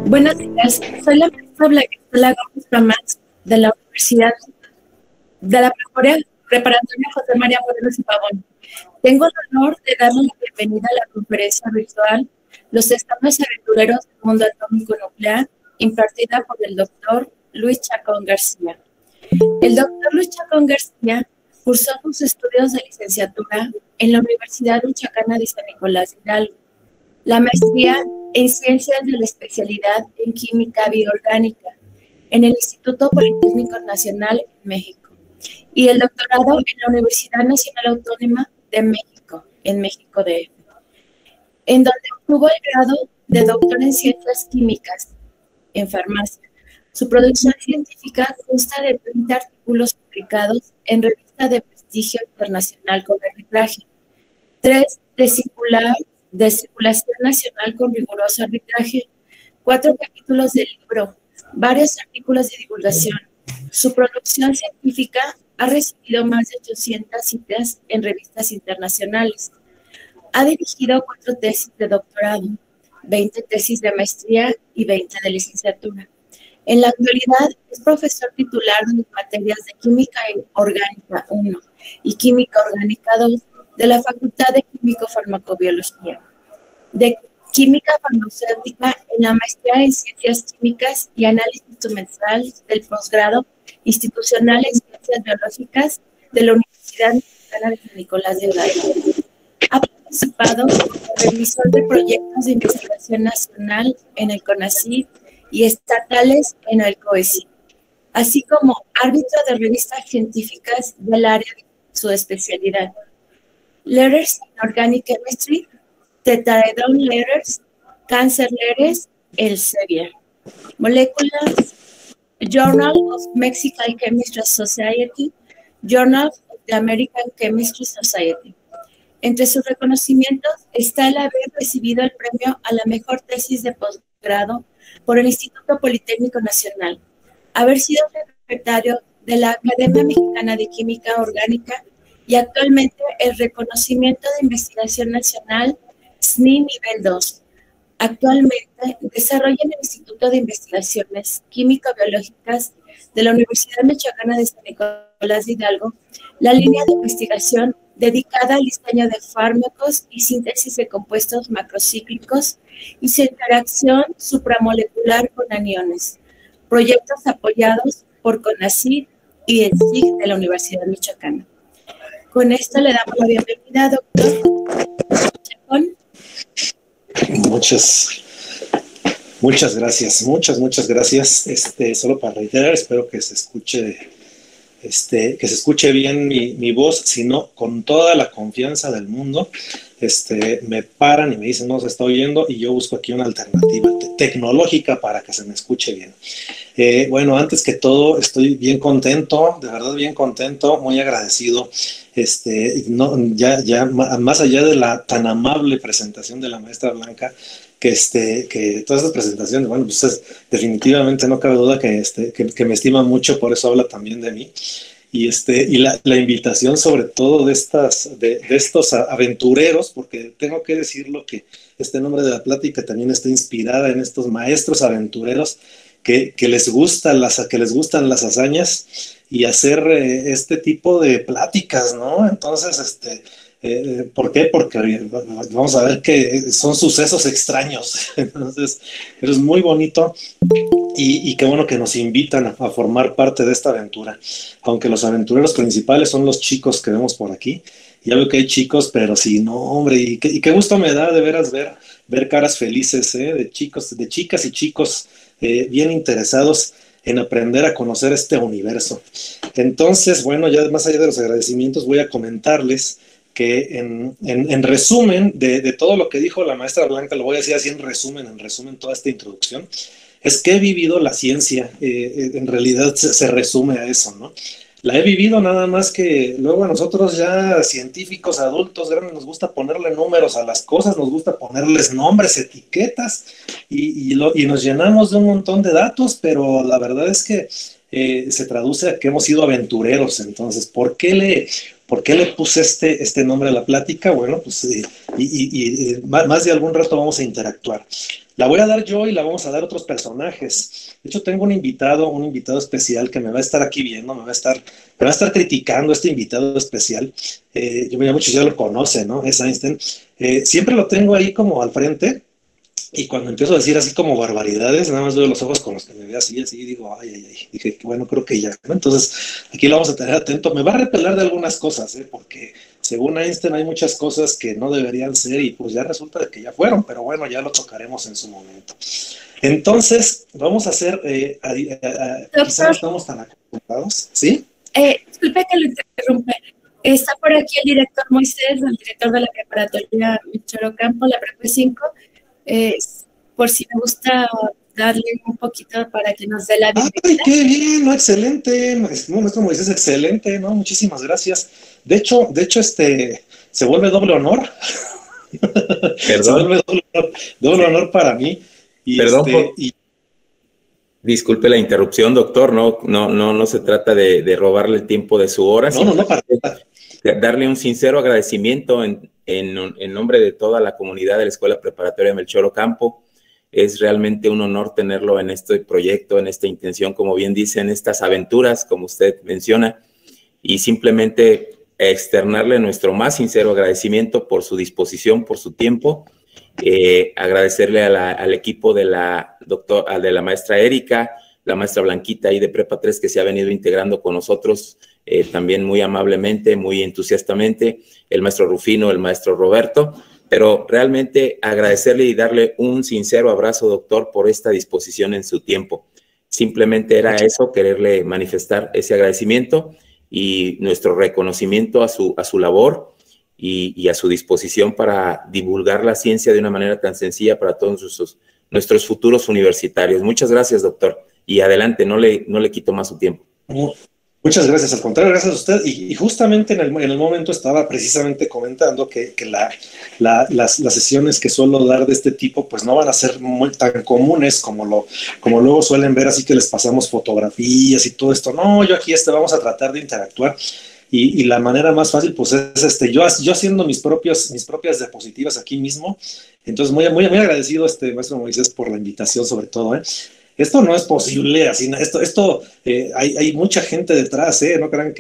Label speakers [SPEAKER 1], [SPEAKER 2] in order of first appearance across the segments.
[SPEAKER 1] Buenos días, soy la maestra Blanca Gómez Tomás de la Universidad de la Preparatoria José María Morelos y Pavón. Tengo el honor de darle la bienvenida a la conferencia virtual Los Estados Aventureros del Mundo Atómico Nuclear, impartida por el doctor Luis Chacón García. El doctor Luis Chacón García cursó sus estudios de licenciatura en la Universidad Michoacana de San Nicolás de Hidalgo, la maestría en Ciencias de la Especialidad en Química Bioorgánica en el Instituto Politécnico Nacional en México y el doctorado en la Universidad Nacional Autónoma de México, en México DF, en donde obtuvo el grado de doctor en Ciencias Químicas en Farmacia. Su producción científica consta de 30 artículos publicados en revistas de prestigio internacional con arbitraje, 3 de circulación nacional con riguroso arbitraje, 4 capítulos del libro, varios artículos de divulgación. Su producción científica ha recibido más de 800 citas en revistas internacionales. Ha dirigido 4 tesis de doctorado, 20 tesis de maestría y 20 de licenciatura. En la actualidad es profesor titular de las materias de Química Orgánica 1 y Química Orgánica 2 de la Facultad de Químico-Farmacobiología, de Química Farmacéutica en la maestría en Ciencias Químicas y Análisis Instrumental del posgrado institucional en Ciencias Biológicas de la Universidad Mexicana de San Nicolás de Hidalgo. Ha participado como revisor de proyectos de investigación nacional en el CONACYT y estatales en el COECIT, así como árbitro de revistas científicas del área de su especialidad. Letters in Organic Chemistry, Tetraedron Letters, Cancer Letters, Elsevier. Molecular, Journal of Mexican Chemistry Society, Journal of the American Chemistry Society. Entre sus reconocimientos está el haber recibido el premio a la mejor tesis de posgrado por el Instituto Politécnico Nacional, haber sido secretario de la Academia Mexicana de Química Orgánica y actualmente el reconocimiento de investigación nacional SNI nivel 2. Actualmente desarrolla en el Instituto de Investigaciones Químico-Biológicas de la Universidad Michoacana de San Nicolás de Hidalgo la línea de investigación dedicada al diseño de fármacos y síntesis de compuestos macrocíclicos y su interacción supramolecular con aniones, proyectos apoyados por CONACYT y el SIG de la Universidad Michoacana. Con esto le damos la bienvenida, doctor Chacón.
[SPEAKER 2] Muchas gracias, muchas gracias. Solo para reiterar, espero que se escuche bien mi voz, sino con toda la confianza del mundo. Me paran y me dicen no se está oyendo y yo busco aquí una alternativa tecnológica para que se me escuche bien. Bueno, antes que todo estoy bien contento, de verdad bien contento, muy agradecido. Más allá de la tan amable presentación de la maestra Blanca, que todas estas presentaciones, bueno, pues definitivamente no cabe duda que me estima mucho, por eso habla también de mí. Y la invitación sobre todo de estos aventureros, porque tengo que decirlo que este nombre de la plática también está inspirada en estos maestros aventureros que les gustan las hazañas y hacer este tipo de pláticas, ¿no? Entonces, ¿por qué? Porque vamos a ver que son sucesos extraños. Entonces, es muy bonito y qué bueno que nos invitan a formar parte de esta aventura. Aunque los aventureros principales son los chicos que vemos por aquí. Ya veo que hay chicos, pero sí, no, hombre, y qué gusto me da de veras ver caras felices, de chicos, de chicas y chicos bien interesados en aprender a conocer este universo. Entonces, bueno, ya más allá de los agradecimientos, voy a comentarles que en resumen de todo lo que dijo la maestra Blanca, lo voy a decir así en resumen toda esta introducción, es que he vivido la ciencia, en realidad se resume a eso, ¿no? La he vivido nada más que luego a nosotros ya científicos, adultos, grandes, nos gusta ponerle números a las cosas, nos gusta ponerles nombres, etiquetas y nos llenamos de un montón de datos, pero la verdad es que se traduce a que hemos sido aventureros. Entonces, ¿por qué ¿Por qué le puse este nombre a la plática? Bueno, pues más de algún rato vamos a interactuar. La voy a dar yo y la vamos a dar otros personajes. De hecho, tengo un invitado especial que me va a estar aquí viendo, me va a estar criticando este invitado especial. Yo muchos ya lo conocen, ¿no? Es Einstein. Siempre lo tengo ahí como al frente. Y cuando empiezo a decir así como barbaridades, nada más veo los ojos con los que me ve así, y digo, ay, ay, ay. Dije, bueno, creo que ya, ¿no? Entonces, aquí lo vamos a tener atento. Me va a repelar de algunas cosas, porque según Einstein hay muchas cosas que no deberían ser y pues ya resulta de que ya fueron, pero bueno, ya lo tocaremos en su momento. Entonces, vamos a hacer, quizá no
[SPEAKER 1] Doctor,
[SPEAKER 2] estamos tan acostumbrados, ¿sí?
[SPEAKER 1] disculpe que lo interrumpa. Está por aquí el director Moisés, el director de la preparatoria Michoro Campo, la Prepa 5. Por si me gusta darle un poquito para que nos dé la
[SPEAKER 2] ¡Ay,
[SPEAKER 1] bienvenida.
[SPEAKER 2] qué bien! No, excelente. No, maestro Moisés, excelente, ¿no? Muchísimas gracias. De hecho, se vuelve doble honor. Se
[SPEAKER 3] Perdón,
[SPEAKER 2] vuelve doble honor para mí. Y
[SPEAKER 3] perdón disculpe la interrupción, doctor. No se trata de robarle el tiempo de su hora,
[SPEAKER 2] no, para nada.
[SPEAKER 3] darle un sincero agradecimiento en nombre de toda la comunidad de la Escuela Preparatoria Melchor Ocampo. Es realmente un honor tenerlo en este proyecto, en esta intención, como bien dicen, estas aventuras, como usted menciona, y simplemente externarle nuestro más sincero agradecimiento por su disposición, por su tiempo. Agradecerle al equipo de la maestra Erika, la maestra Blanquita ahí de Prepa 3 que se ha venido integrando con nosotros también muy amablemente, muy entusiastamente, el maestro Rufino, el maestro Roberto, pero realmente agradecerle y darle un sincero abrazo, doctor, por esta disposición en su tiempo. Simplemente era eso, quererle manifestar ese agradecimiento y nuestro reconocimiento a su labor y a su disposición para divulgar la ciencia de una manera tan sencilla para todos nuestros futuros universitarios. Muchas gracias, doctor. Y adelante, no le quito más su tiempo.
[SPEAKER 2] Muchas gracias, al contrario, gracias a usted. Y justamente en el momento estaba precisamente comentando que las sesiones que suelo dar de este tipo, pues no van a ser tan comunes como luego suelen ver, así que les pasamos fotografías y todo esto. No, yo aquí vamos a tratar de interactuar. Y la manera más fácil, pues es yo haciendo mis propias diapositivas aquí mismo. Entonces, muy, muy, muy agradecido, maestro Moisés, por la invitación, sobre todo, ¿eh? Esto no es posible, así, hay mucha gente detrás, ¿eh? No crean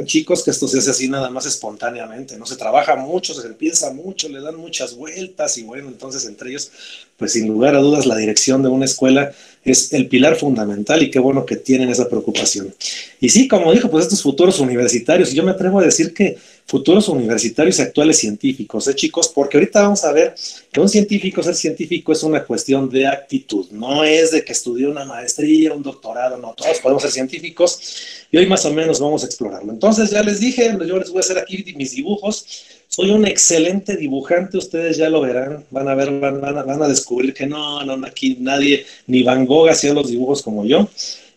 [SPEAKER 2] chicos que esto se hace así nada más espontáneamente, ¿no? Se trabaja mucho, se piensa mucho, le dan muchas vueltas y bueno, entonces entre ellos, pues sin lugar a dudas, la dirección de una escuela es el pilar fundamental y qué bueno que tienen esa preocupación. Y sí, como dijo, pues estos futuros universitarios, y yo me atrevo a decir que futuros universitarios y actuales científicos, chicos, porque ahorita vamos a ver que ser científico es una cuestión de actitud, no es de que estudie una maestría, un doctorado, no, todos podemos ser científicos y hoy más o menos vamos a explorarlo. Entonces ya les dije, yo les voy a hacer aquí mis dibujos, soy un excelente dibujante, ustedes ya lo verán, van a descubrir que no, aquí nadie, ni Van Gogh hacía los dibujos como yo.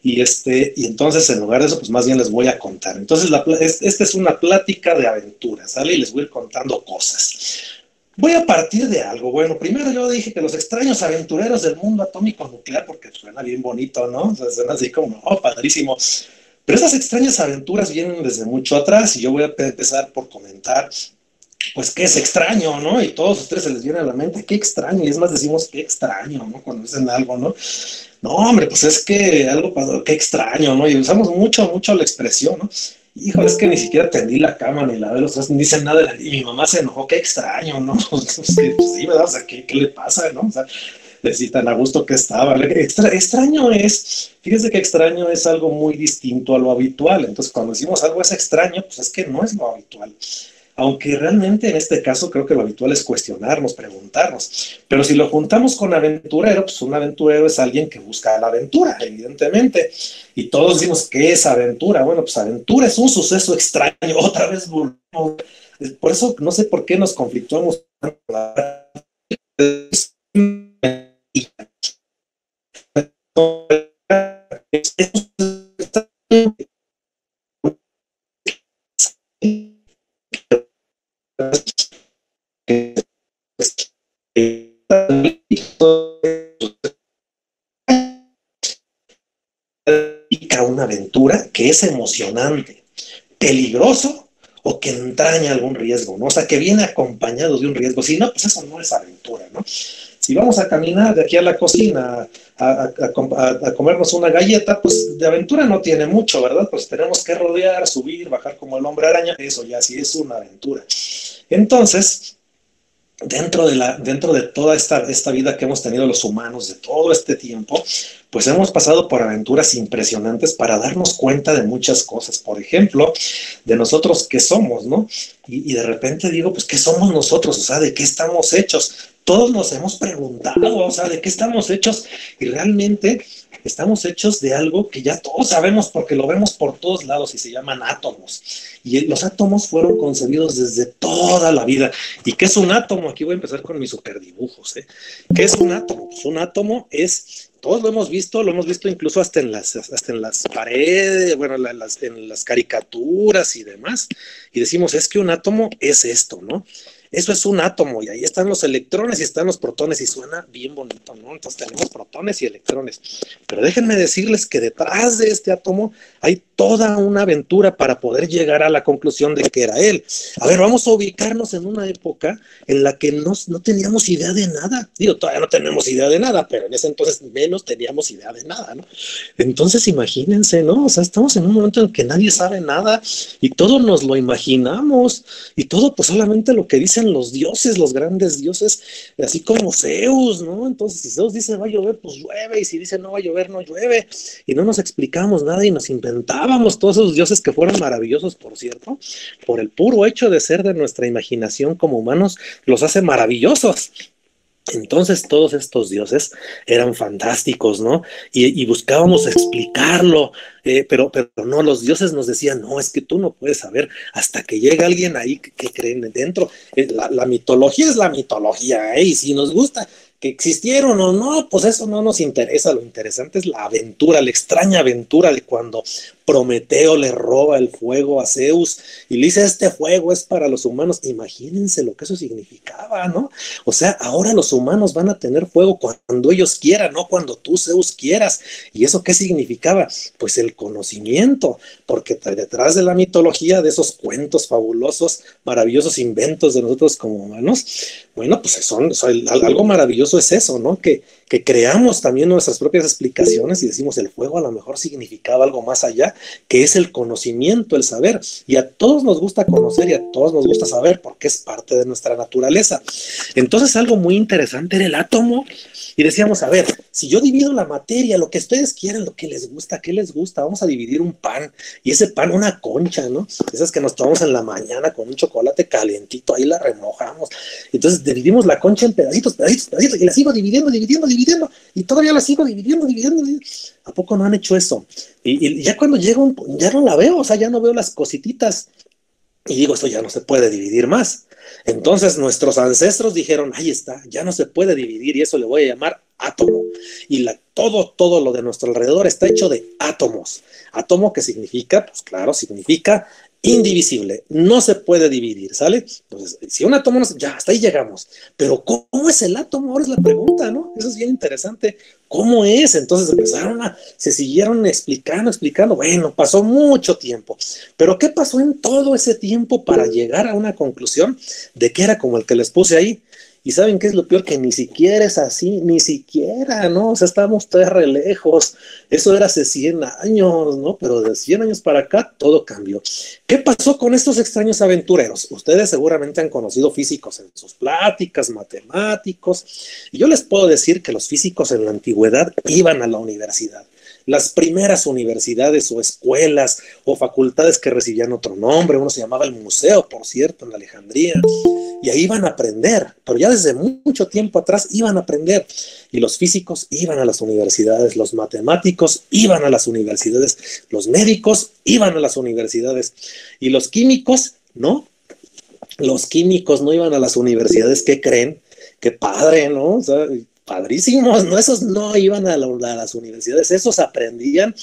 [SPEAKER 2] Y entonces en lugar de eso, pues más bien les voy a contar. Entonces, esta es una plática de aventuras, ¿sale? Y les voy a ir contando cosas. Voy a partir de algo. Bueno, primero yo dije que los extraños aventureros del mundo atómico nuclear, porque suena bien bonito, ¿no? O sea, suena así como, oh, padrísimo. Pero esas extrañas aventuras vienen desde mucho atrás y yo voy a empezar por comentar, pues, qué es extraño, ¿no? Y todos ustedes se les viene a la mente, qué extraño. Y es más, decimos, qué extraño, ¿no? Cuando dicen algo, ¿no? No, hombre, pues es que algo pasó, qué extraño, ¿no? Y usamos mucho la expresión, ¿no? Hijo, es que ni siquiera tendí la cama, ni lavé los trastes, ni dicen nada, y mi mamá se enojó, qué extraño, ¿no? Pues sí, ¿verdad? O sea, ¿qué le pasa, no? O sea, decir tan a gusto que estaba. Extraño fíjese que extraño es algo muy distinto a lo habitual. Entonces, cuando decimos algo es extraño, pues es que no es lo habitual. Aunque realmente en este caso creo que lo habitual es cuestionarnos, preguntarnos. Pero si lo juntamos con aventurero, pues un aventurero es alguien que busca la aventura, evidentemente. Y todos decimos, ¿qué es aventura? Bueno, pues aventura es un suceso extraño. Otra vez volvemos. Por eso no sé por qué nos conflictuamos. Una aventura que es emocionante, peligroso o que entraña algún riesgo, ¿no? O sea, que viene acompañado de un riesgo. Si no, pues eso no es aventura, ¿no? Si vamos a caminar de aquí a la cocina a comernos una galleta, pues de aventura no tiene mucho, ¿verdad? Pues tenemos que rodear, subir, bajar como el hombre araña, eso ya sí es una aventura. Entonces, dentro de toda esta vida que hemos tenido los humanos, de todo este tiempo, pues hemos pasado por aventuras impresionantes para darnos cuenta de muchas cosas. Por ejemplo, de nosotros qué somos, ¿no? Y de repente digo, pues, ¿qué somos nosotros? O sea, ¿de qué estamos hechos? Todos nos hemos preguntado, o sea, ¿de qué estamos hechos? Y realmente estamos hechos de algo que ya todos sabemos porque lo vemos por todos lados y se llaman átomos. Y los átomos fueron concebidos desde toda la vida. ¿Y qué es un átomo? Aquí voy a empezar con mis superdibujos, ¿eh? ¿Qué es un átomo? Pues un átomo es, todos lo hemos visto incluso hasta en las paredes, bueno, en las caricaturas y demás. Y decimos, es que un átomo es esto, ¿no? Eso es un átomo y ahí están los electrones y están los protones y suena bien bonito, ¿no? Entonces tenemos protones y electrones. Pero déjenme decirles que detrás de este átomo hay toda una aventura para poder llegar a la conclusión de que era él. A ver, vamos a ubicarnos en una época en la que no teníamos idea de nada. Digo, todavía no tenemos idea de nada, pero en ese entonces menos teníamos idea de nada, ¿no? Entonces imagínense, ¿no? O sea, estamos en un momento en que nadie sabe nada y todo nos lo imaginamos y todo pues solamente lo que dicen los dioses, los grandes dioses, así como Zeus, ¿no? Entonces, si Zeus dice va a llover, pues llueve, y si dice no va a llover, no llueve, y no nos explicamos nada y nos inventábamos todos esos dioses que fueron maravillosos, por cierto, por el puro hecho de ser de nuestra imaginación como humanos, los hace maravillosos. Entonces todos estos dioses eran fantásticos, ¿no? Y buscábamos explicarlo, pero no, los dioses nos decían, no, es que tú no puedes saber hasta que llega alguien ahí que creen dentro. La mitología es la mitología, ¿eh? Y si nos gusta que existieron o no, pues eso no nos interesa. Lo interesante es la aventura, la extraña aventura de cuando Prometeo le roba el fuego a Zeus y le dice, este fuego es para los humanos. Imagínense lo que eso significaba, ¿no? O sea, ahora los humanos van a tener fuego cuando ellos quieran, no cuando tú, Zeus, quieras. ¿Y eso qué significaba? Pues el conocimiento, porque detrás de la mitología, de esos cuentos fabulosos, maravillosos inventos de nosotros como humanos, bueno, pues algo maravilloso es eso, ¿no? Que creamos también nuestras propias explicaciones y decimos el fuego a lo mejor significaba algo más allá, que es el conocimiento, el saber. Y a todos nos gusta conocer y a todos nos gusta saber porque es parte de nuestra naturaleza. Entonces algo muy interesante era el átomo y decíamos, a ver, si yo divido la materia, lo que ustedes quieren, lo que les gusta, ¿qué les gusta? Vamos a dividir un pan y ese pan una concha, ¿no? Esas que nos tomamos en la mañana con un chocolate calientito, ahí la remojamos. Entonces dividimos la concha en pedacitos y la sigo dividiendo y todavía la sigo dividiendo. ¿A poco no han hecho eso? Y ya cuando llega ya no la veo, o sea, ya no veo las cosititas y digo, esto ya no se puede dividir más. Entonces nuestros ancestros dijeron, ahí está, ya no se puede dividir y eso le voy a llamar átomo. Y todo lo de nuestro alrededor está hecho de átomos. Átomo que significa, pues claro, significa indivisible, no se puede dividir, ¿sale? Entonces, si un átomo, ya hasta ahí llegamos. Pero ¿cómo es el átomo? Ahora es la pregunta, ¿no? Eso es bien interesante. ¿Cómo es? Entonces se siguieron explicando. Bueno, pasó mucho tiempo. Pero ¿qué pasó en todo ese tiempo para llegar a una conclusión de que era como el que les puse ahí? Y ¿saben qué es lo peor? Que ni siquiera es así, ni siquiera, ¿no? O sea, estamos re lejos. Eso era hace 100 años, ¿no? Pero de 100 años para acá todo cambió. ¿Qué pasó con estos extraños aventureros? Ustedes seguramente han conocido físicos en sus pláticas, matemáticos. Y yo les puedo decir que los físicos en la antigüedad iban a la universidad. Las primeras universidades o escuelas o facultades que recibían otro nombre, uno se llamaba el museo, por cierto, en Alejandría, y ahí iban a aprender, pero ya desde mucho tiempo atrás iban a aprender, y los físicos iban a las universidades, los matemáticos iban a las universidades, los médicos iban a las universidades, y los químicos, ¿no? Los químicos no iban a las universidades. ¿Qué creen? Qué padre, ¿no? O sea, padrísimos, ¿no? Esos no iban a las universidades, esos aprendían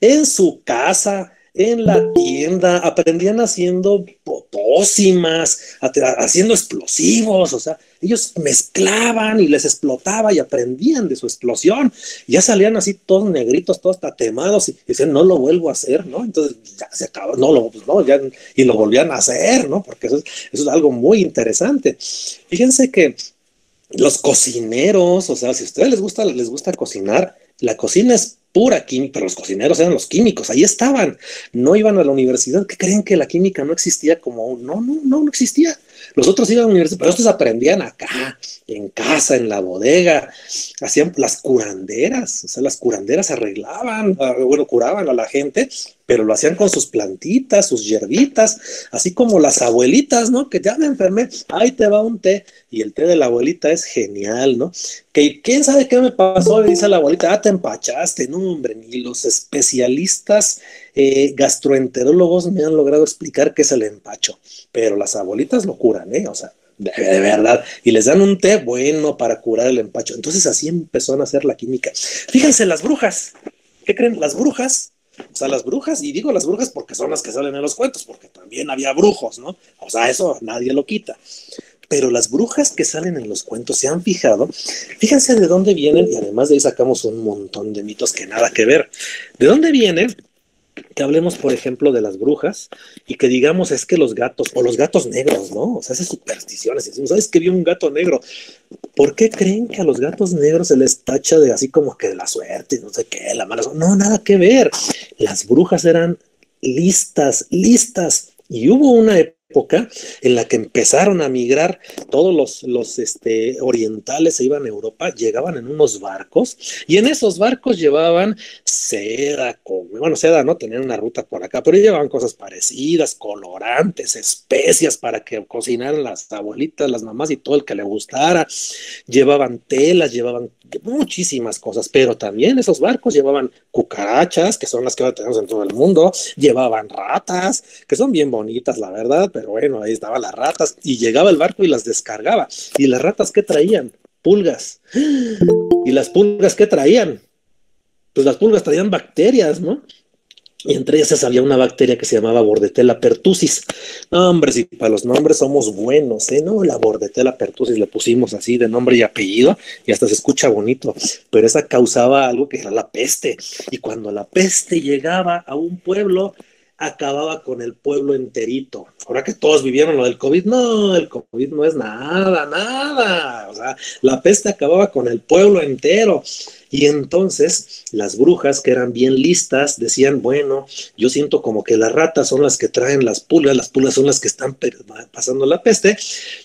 [SPEAKER 2] en su casa, en la tienda, aprendían haciendo pócimas, haciendo explosivos, o sea, ellos mezclaban y les explotaba y aprendían de su explosión. Y ya salían así todos negritos, todos tatemados y decían, no lo vuelvo a hacer, ¿no? Entonces ya se acabó, pues no, ya, y lo volvían a hacer, ¿no? Porque eso es algo muy interesante. Fíjense que los cocineros, o sea, si a ustedes les gusta cocinar, la cocina es pura química, pero los cocineros eran los químicos, ahí estaban, no iban a la universidad. ¿Qué creen que la química no existía como no existía? Los otros iban a la universidad, pero estos aprendían acá, en casa, en la bodega, hacían las curanderas, o sea, las curanderas arreglaban, bueno, curaban a la gente, pero lo hacían con sus plantitas, sus hierbitas, así como las abuelitas, ¿no? Que ya me enfermé, ahí te va un té, y el té de la abuelita es genial, ¿no? Que quién sabe qué me pasó, le dice a la abuelita, te empachaste, no, hombre, ni los especialistas gastroenterólogos me han logrado explicar qué es el empacho, pero las abuelitas lo curan, ¿eh? O sea, de verdad, y les dan un té bueno para curar el empacho. Entonces así empezó a nacer la química. Fíjense, las brujas, ¿qué creen? Las brujas, o sea, las brujas, y digo las brujas porque son las que salen en los cuentos, porque también había brujos, ¿no? O sea, eso nadie lo quita. Pero las brujas que salen en los cuentos, ¿se han fijado? Fíjense de dónde vienen, y además de ahí sacamos un montón de mitos que nada que ver. ¿De dónde vienen? Que hablemos, por ejemplo, de las brujas y que digamos es que los gatos, o los gatos negros, ¿no? O sea, esas supersticiones. Decimos, ¿sabes que vio un gato negro? ¿Por qué creen que a los gatos negros se les tacha de así como que de la suerte, no sé qué, la mala suerte? No, nada que ver. Las brujas eran listas. Y hubo una época en la que empezaron a migrar todos los orientales, se iban a Europa, llegaban en unos barcos y en esos barcos llevaban seda, bueno, seda no, tenían una ruta por acá, pero llevaban cosas parecidas, colorantes, especias para que cocinaran las abuelitas, las mamás y todo el que le gustara, llevaban telas, llevaban muchísimas cosas, pero también esos barcos llevaban cucarachas, que son las que ahora tenemos en todo el mundo, llevaban ratas, que son bien bonitas, la verdad, pero bueno, ahí estaban las ratas, y llegaba el barco y las descargaba, y las ratas, ¿qué traían? Pulgas. ¿Y las pulgas qué traían? Pues las pulgas traían bacterias, ¿no? Y entre ellas había una bacteria que se llamaba Bordetella pertussis. No, hombre, si para los nombres somos buenos, ¿eh? No, la Bordetella pertussis le pusimos así de nombre y apellido y hasta se escucha bonito, pero esa causaba algo que era la peste. Y cuando la peste llegaba a un pueblo, acababa con el pueblo enterito. Ahora que todos vivieron lo del COVID, no, el COVID no es nada. O sea, la peste acababa con el pueblo entero. Y entonces las brujas, que eran bien listas, decían, bueno, yo siento como que las ratas son las que traen las pulgas son las que están pasando la peste,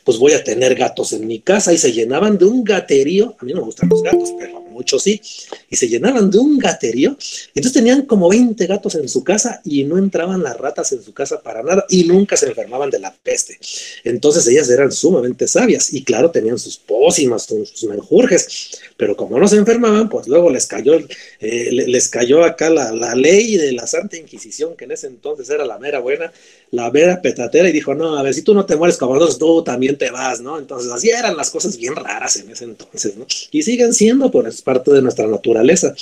[SPEAKER 2] pues voy a tener gatos en mi casa. Y se llenaban de un gaterío, a mí no me gustan los gatos, pero muchos sí, y se llenaban de un gaterío. Entonces tenían como 20 gatos en su casa y no entraban las ratas en su casa para nada y nunca se enfermaban de la peste. Entonces ellas eran sumamente sabias y claro, tenían sus pócimas, sus menjurjes, pero como no se enfermaban, pues luego les cayó acá la ley de la Santa Inquisición, que en ese entonces era la mera buena, la mera petatera, y dijo, no, a ver, si tú no te mueres como nosotros, tú también te vas, ¿no? Entonces así eran las cosas bien raras en ese entonces, ¿no? Y siguen siendo, pues es parte de nuestra naturaleza.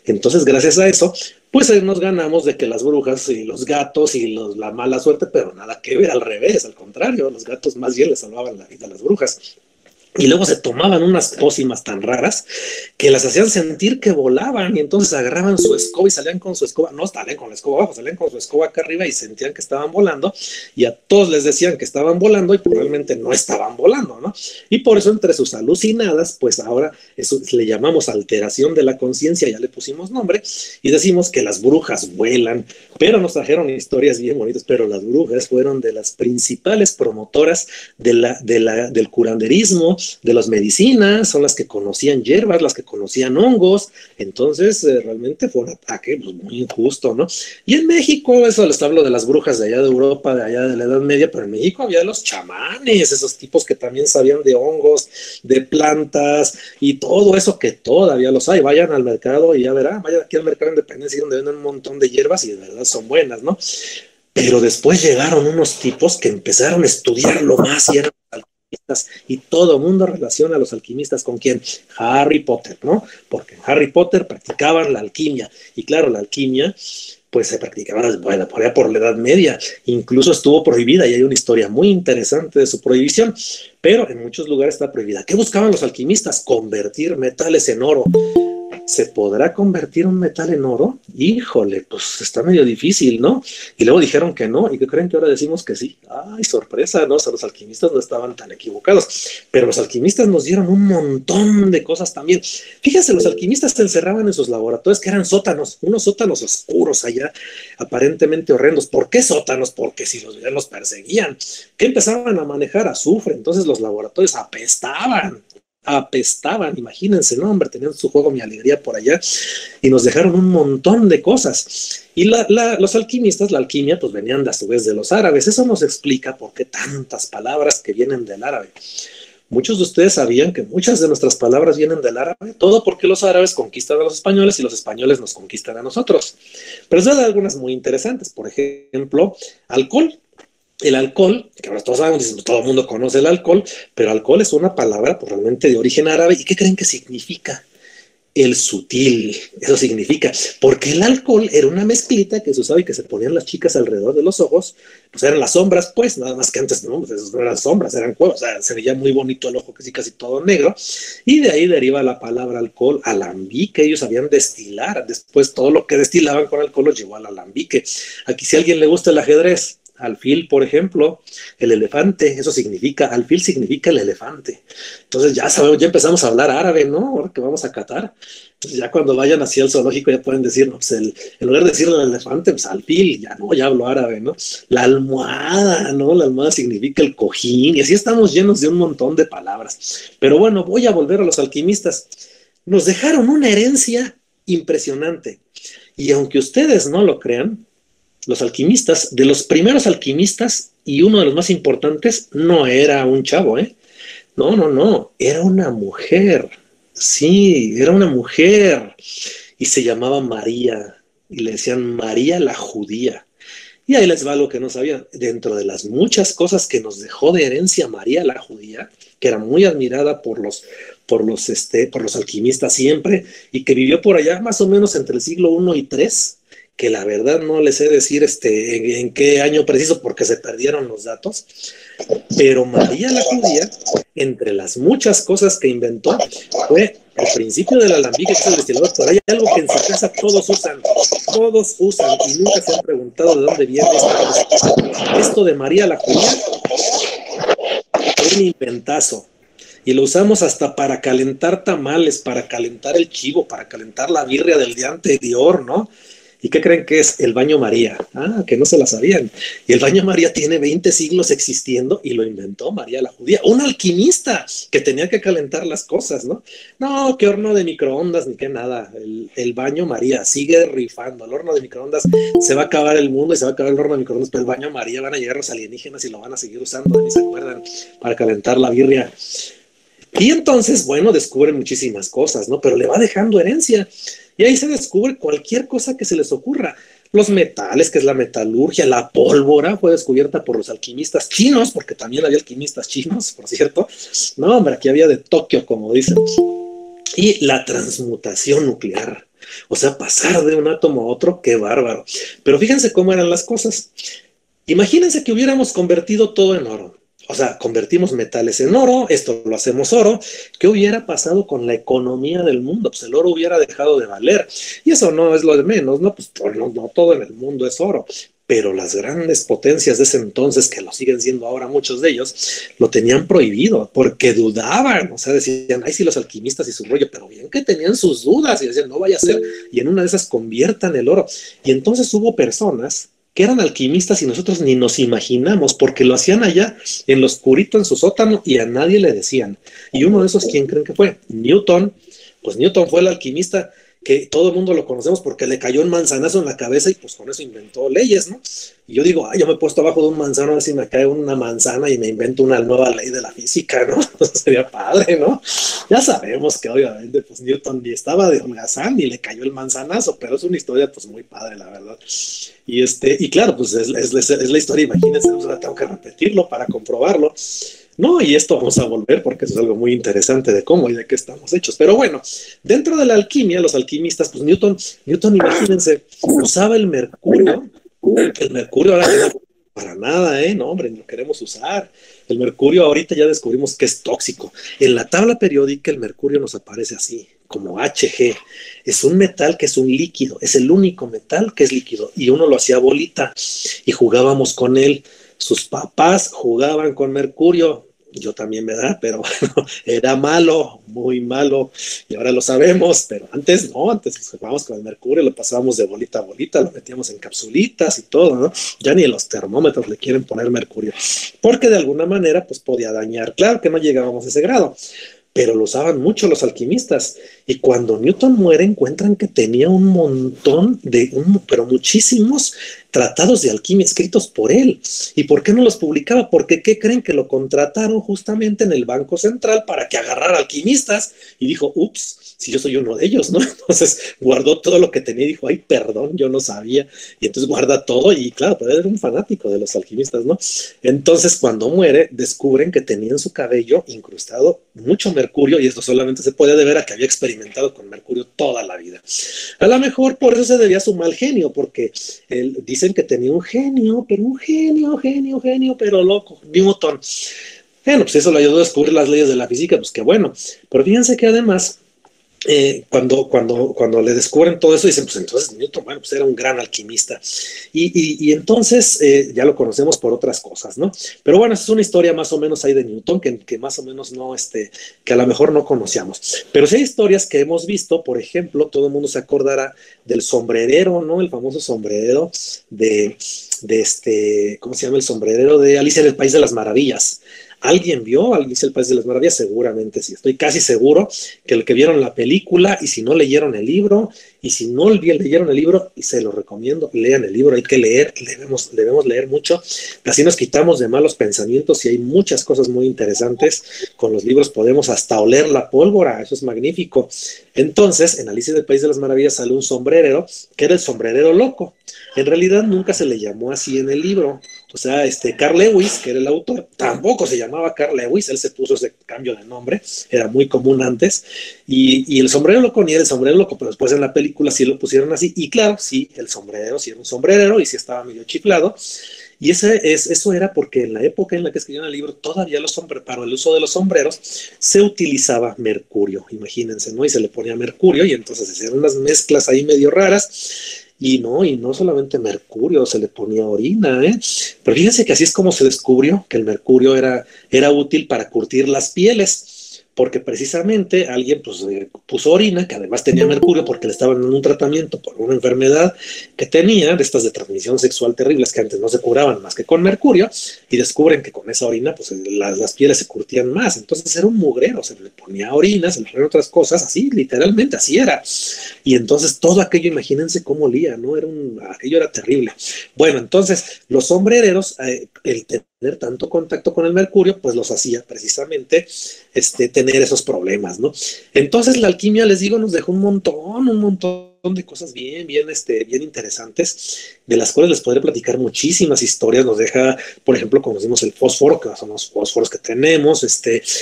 [SPEAKER 2] Entonces, gracias a eso, pues nos ganamos de que las brujas y los gatos y la mala suerte, pero nada que ver, al revés, al contrario, los gatos más bien les salvaban la vida a las brujas. Y luego se tomaban unas pócimas tan raras que las hacían sentir que volaban y entonces agarraban su escoba y salían con su escoba, no salían con la escoba abajo, salían con su escoba acá arriba y sentían que estaban volando y a todos les decían que estaban volando y probablemente no estaban volando, ¿no? Y por eso entre sus alucinadas, pues ahora eso le llamamos alteración de la conciencia, ya le pusimos nombre y decimos que las brujas vuelan, pero nos trajeron historias bien bonitas, pero las brujas fueron de las principales promotoras del curanderismo, de las medicinas, son las que conocían hierbas, las que conocían hongos. Entonces realmente fue un ataque pues, muy injusto, ¿no? Y en México, eso les hablo de las brujas de allá de Europa, de allá de la Edad Media, pero en México había los chamanes, esos tipos que también sabían de hongos, de plantas y todo eso que todavía los hay. Vayan al mercado y ya verán, vayan aquí al mercado de Independencia donde venden un montón de hierbas y de verdad son buenas, ¿no? Pero después llegaron unos tipos que empezaron a estudiarlo más y eran y todo el mundo relaciona a los alquimistas con quién, Harry Potter, ¿no? Porque en Harry Potter practicaban la alquimia y claro, la alquimia pues se practicaba, bueno, por allá por la Edad Media, incluso estuvo prohibida y hay una historia muy interesante de su prohibición, pero en muchos lugares está prohibida. ¿Qué buscaban los alquimistas? Convertir metales en oro. ¿Se podrá convertir un metal en oro? Híjole, pues está medio difícil, ¿no? Y luego dijeron que no, ¿y qué creen que ahora decimos que sí? ¡Ay, sorpresa! ¿No? O sea, los alquimistas no estaban tan equivocados, pero los alquimistas nos dieron un montón de cosas también. Fíjense, los alquimistas se encerraban en sus laboratorios, que eran sótanos, unos sótanos oscuros allá, aparentemente horrendos. ¿Por qué sótanos? Porque si los perseguían, ¿qué empezaban a manejar? Azufre, entonces los laboratorios apestaban, imagínense, no, hombre, tenían su juego Mi Alegría por allá y nos dejaron un montón de cosas. Y los alquimistas, la alquimia, pues venían a su vez de los árabes. Eso nos explica por qué tantas palabras que vienen del árabe. Muchos de ustedes sabían que muchas de nuestras palabras vienen del árabe, todo porque los árabes conquistan a los españoles y los españoles nos conquistan a nosotros. Pero hay algunas muy interesantes, por ejemplo, alcohol. El alcohol, que ahora todos sabemos, todo el mundo conoce el alcohol, pero alcohol es una palabra pues, realmente de origen árabe. ¿Y qué creen que significa? El sutil, eso significa, porque el alcohol era una mezclita que se usaba y que se ponían las chicas alrededor de los ojos, pues eran las sombras, pues, nada más que antes no, pues no eran sombras, eran cuevas, o sea, se veía muy bonito el ojo, casi todo negro, y de ahí deriva la palabra alcohol, alambique, ellos sabían destilar, después todo lo que destilaban con alcohol lo llevó al alambique. Aquí si a alguien le gusta el ajedrez, alfil, por ejemplo, el elefante, eso significa, alfil significa el elefante. Entonces ya sabemos, ya empezamos a hablar árabe, ¿no? Ahora que vamos a Qatar. Entonces ya cuando vayan así al zoológico ya pueden decir, no, pues en lugar de decirle al elefante, pues alfil, ya no, ya hablo árabe, ¿no? La almohada, ¿no? La almohada significa el cojín, y así estamos llenos de un montón de palabras. Pero bueno, voy a volver a los alquimistas. Nos dejaron una herencia impresionante. Y aunque ustedes no lo crean, los alquimistas, de los primeros alquimistas y uno de los más importantes, no era un chavo, ¿eh? No, era una mujer. Sí, era una mujer. Y se llamaba María. Y le decían María la judía. Y ahí les va lo que no sabían. Dentro de las muchas cosas que nos dejó de herencia María la judía, que era muy admirada por los alquimistas siempre, y que vivió por allá más o menos entre el siglo I y III, que la verdad no les sé decir en qué año preciso porque se perdieron los datos, pero María la judía, entre las muchas cosas que inventó, fue el principio del alambique, que es el destilador, pero hay algo que en su casa todos usan, y nunca se han preguntado de dónde viene esta cosa. Esto de María la judía fue un inventazo. Y lo usamos hasta para calentar tamales, para calentar el chivo, para calentar la birria del día anterior, ¿no? ¿Y qué creen que es? El baño María. Ah, que no se la sabían. Y el baño María tiene 20 siglos existiendo y lo inventó María la judía. Un alquimista que tenía que calentar las cosas, ¿no? No, qué horno de microondas ni qué nada. El baño María sigue rifando. El horno de microondas, se va a acabar el mundo y se va a acabar el horno de microondas, pero el baño María van a llegar los alienígenas y lo van a seguir usando, ni se acuerdan, para calentar la birria. Y entonces, bueno, descubren muchísimas cosas, ¿no? Pero le va dejando herencia. Y ahí se descubre cualquier cosa que se les ocurra. Los metales, que es la metalurgia, la pólvora fue descubierta por los alquimistas chinos, porque también había alquimistas chinos, por cierto. No, hombre, aquí había de Tokio, como dicen. Y la transmutación nuclear. O sea, pasar de un átomo a otro, qué bárbaro. Pero fíjense cómo eran las cosas. Imagínense que hubiéramos convertido todo en oro. O sea, convertimos metales en oro, esto lo hacemos oro. ¿Qué hubiera pasado con la economía del mundo? Pues el oro hubiera dejado de valer. Y eso no es lo de menos, ¿no? Pues no todo en el mundo es oro. Pero las grandes potencias de ese entonces, que lo siguen siendo ahora muchos de ellos, lo tenían prohibido porque dudaban. O sea, decían, ay, sí, los alquimistas y su rollo, pero bien que tenían sus dudas y decían, no vaya a ser. Y en una de esas conviertan el oro. Y entonces hubo personas que eran alquimistas y nosotros ni nos imaginamos, porque lo hacían allá en lo oscurito en su sótano y a nadie le decían. Y uno de esos, ¿quién creen que fue? Newton. Pues Newton fue el alquimista que todo el mundo lo conocemos porque le cayó un manzanazo en la cabeza y pues con eso inventó leyes, ¿no? Y yo digo, ay, yo me he puesto abajo de un manzano a ver si me cae una manzana y me invento una nueva ley de la física, ¿no? Entonces sería padre, ¿no? Ya sabemos que obviamente pues Newton ni estaba de holgazán ni le cayó el manzanazo, pero es una historia pues muy padre, la verdad. Y claro, pues es la historia, imagínense, la tengo que repetirlo para comprobarlo. No, y esto vamos a volver porque eso es algo muy interesante de cómo y de qué estamos hechos. Pero bueno, dentro de la alquimia, los alquimistas, pues Newton, imagínense, usaba el mercurio ahora ya no para nada, ¿eh? No, hombre, no queremos usar. El mercurio ahorita ya descubrimos que es tóxico. En la tabla periódica el mercurio nos aparece así, como Hg. Es un metal que es un líquido, es el único metal que es líquido. Y uno lo hacía bolita y jugábamos con él. Sus papás jugaban con mercurio, yo también, ¿verdad? Pero bueno, era malo, muy malo, y ahora lo sabemos, pero antes no, antes jugábamos con el mercurio, lo pasábamos de bolita a bolita, lo metíamos en capsulitas y todo, ¿no? Ya ni en los termómetros le quieren poner mercurio, porque de alguna manera pues podía dañar, claro que no llegábamos a ese grado, pero lo usaban mucho los alquimistas. Y cuando Newton muere, encuentran que tenía un montón pero muchísimos tratados de alquimia escritos por él. ¿Y por qué no los publicaba? Porque ¿qué creen? Que lo contrataron justamente en el Banco Central para que agarrara alquimistas y dijo, ups, si yo soy uno de ellos, ¿no? Entonces guardó todo lo que tenía y dijo, ay, perdón, yo no sabía. Y entonces guarda todo y claro, pero era un fanático de los alquimistas, ¿no? Entonces cuando muere, descubren que tenía en su cabello incrustado mucho mercurio y esto solamente se puede deber a que había experimentado con mercurio toda la vida. A lo mejor por eso se debía a su mal genio, porque dicen que tenía un genio, pero un genio, pero loco, Newton. Bueno, pues eso le ayudó a descubrir las leyes de la física, pues qué bueno. Pero fíjense que además cuando le descubren todo eso, dicen, pues entonces Newton, bueno, pues era un gran alquimista. Y entonces ya lo conocemos por otras cosas, ¿no? Pero bueno, esa es una historia más o menos ahí de Newton, que más o menos no, que a lo mejor no conocíamos. Pero sí hay historias que hemos visto, por ejemplo, todo el mundo se acordará del sombrerero, ¿no? El famoso sombrerero ¿cómo se llama? El sombrerero de Alicia en el País de las Maravillas. ¿Alguien vio Alicia en el País de las Maravillas? Seguramente sí. Estoy casi seguro que el que vieron la película y si no leyeron el libro, y si no leyeron el libro, y se lo recomiendo, lean el libro, hay que leer, debemos leer mucho. Así nos quitamos de malos pensamientos y hay muchas cosas muy interesantes. Con los libros podemos hasta oler la pólvora, eso es magnífico. Entonces, en Alicia en el País de las Maravillas sale un sombrerero, que era el sombrerero loco. En realidad nunca se le llamó así en el libro. O sea, Carl Lewis, que era el autor, tampoco se llamaba Carl Lewis, él se puso ese cambio de nombre, era muy común antes, y el sombrero loco ni era el sombrero loco, pero después en la película sí lo pusieron así, y claro, sí, el sombrero sí era un sombrerero, y sí estaba medio chiflado, y eso era porque en la época en la que escribieron el libro, todavía para el uso de los sombreros, se utilizaba mercurio, imagínense, ¿no? Y se le ponía mercurio, y entonces se hicieron unas mezclas ahí medio raras, y no solamente mercurio, se le ponía orina, ¿eh? Pero fíjense que así es como se descubrió que el mercurio era útil para curtir las pieles, porque precisamente alguien pues, puso orina, que además tenía mercurio porque le estaban dando un tratamiento por una enfermedad que tenía, de estas de transmisión sexual terribles que antes no se curaban más que con mercurio, y descubren que con esa orina pues las pieles se curtían más, entonces era un mugrero, se le ponía orina, se le ponían otras cosas, así, literalmente, así era. Y entonces todo aquello, imagínense cómo olía, ¿no? Aquello era terrible. Bueno, entonces los sombrereros, el tener tanto contacto con el mercurio, pues los hacía precisamente tener esos problemas, ¿no? Entonces la alquimia, les digo, nos dejó un montón de cosas bien interesantes, de las cuales les podré platicar muchísimas historias. Nos deja, por ejemplo, conocimos el fósforo, que son los fósforos que tenemos,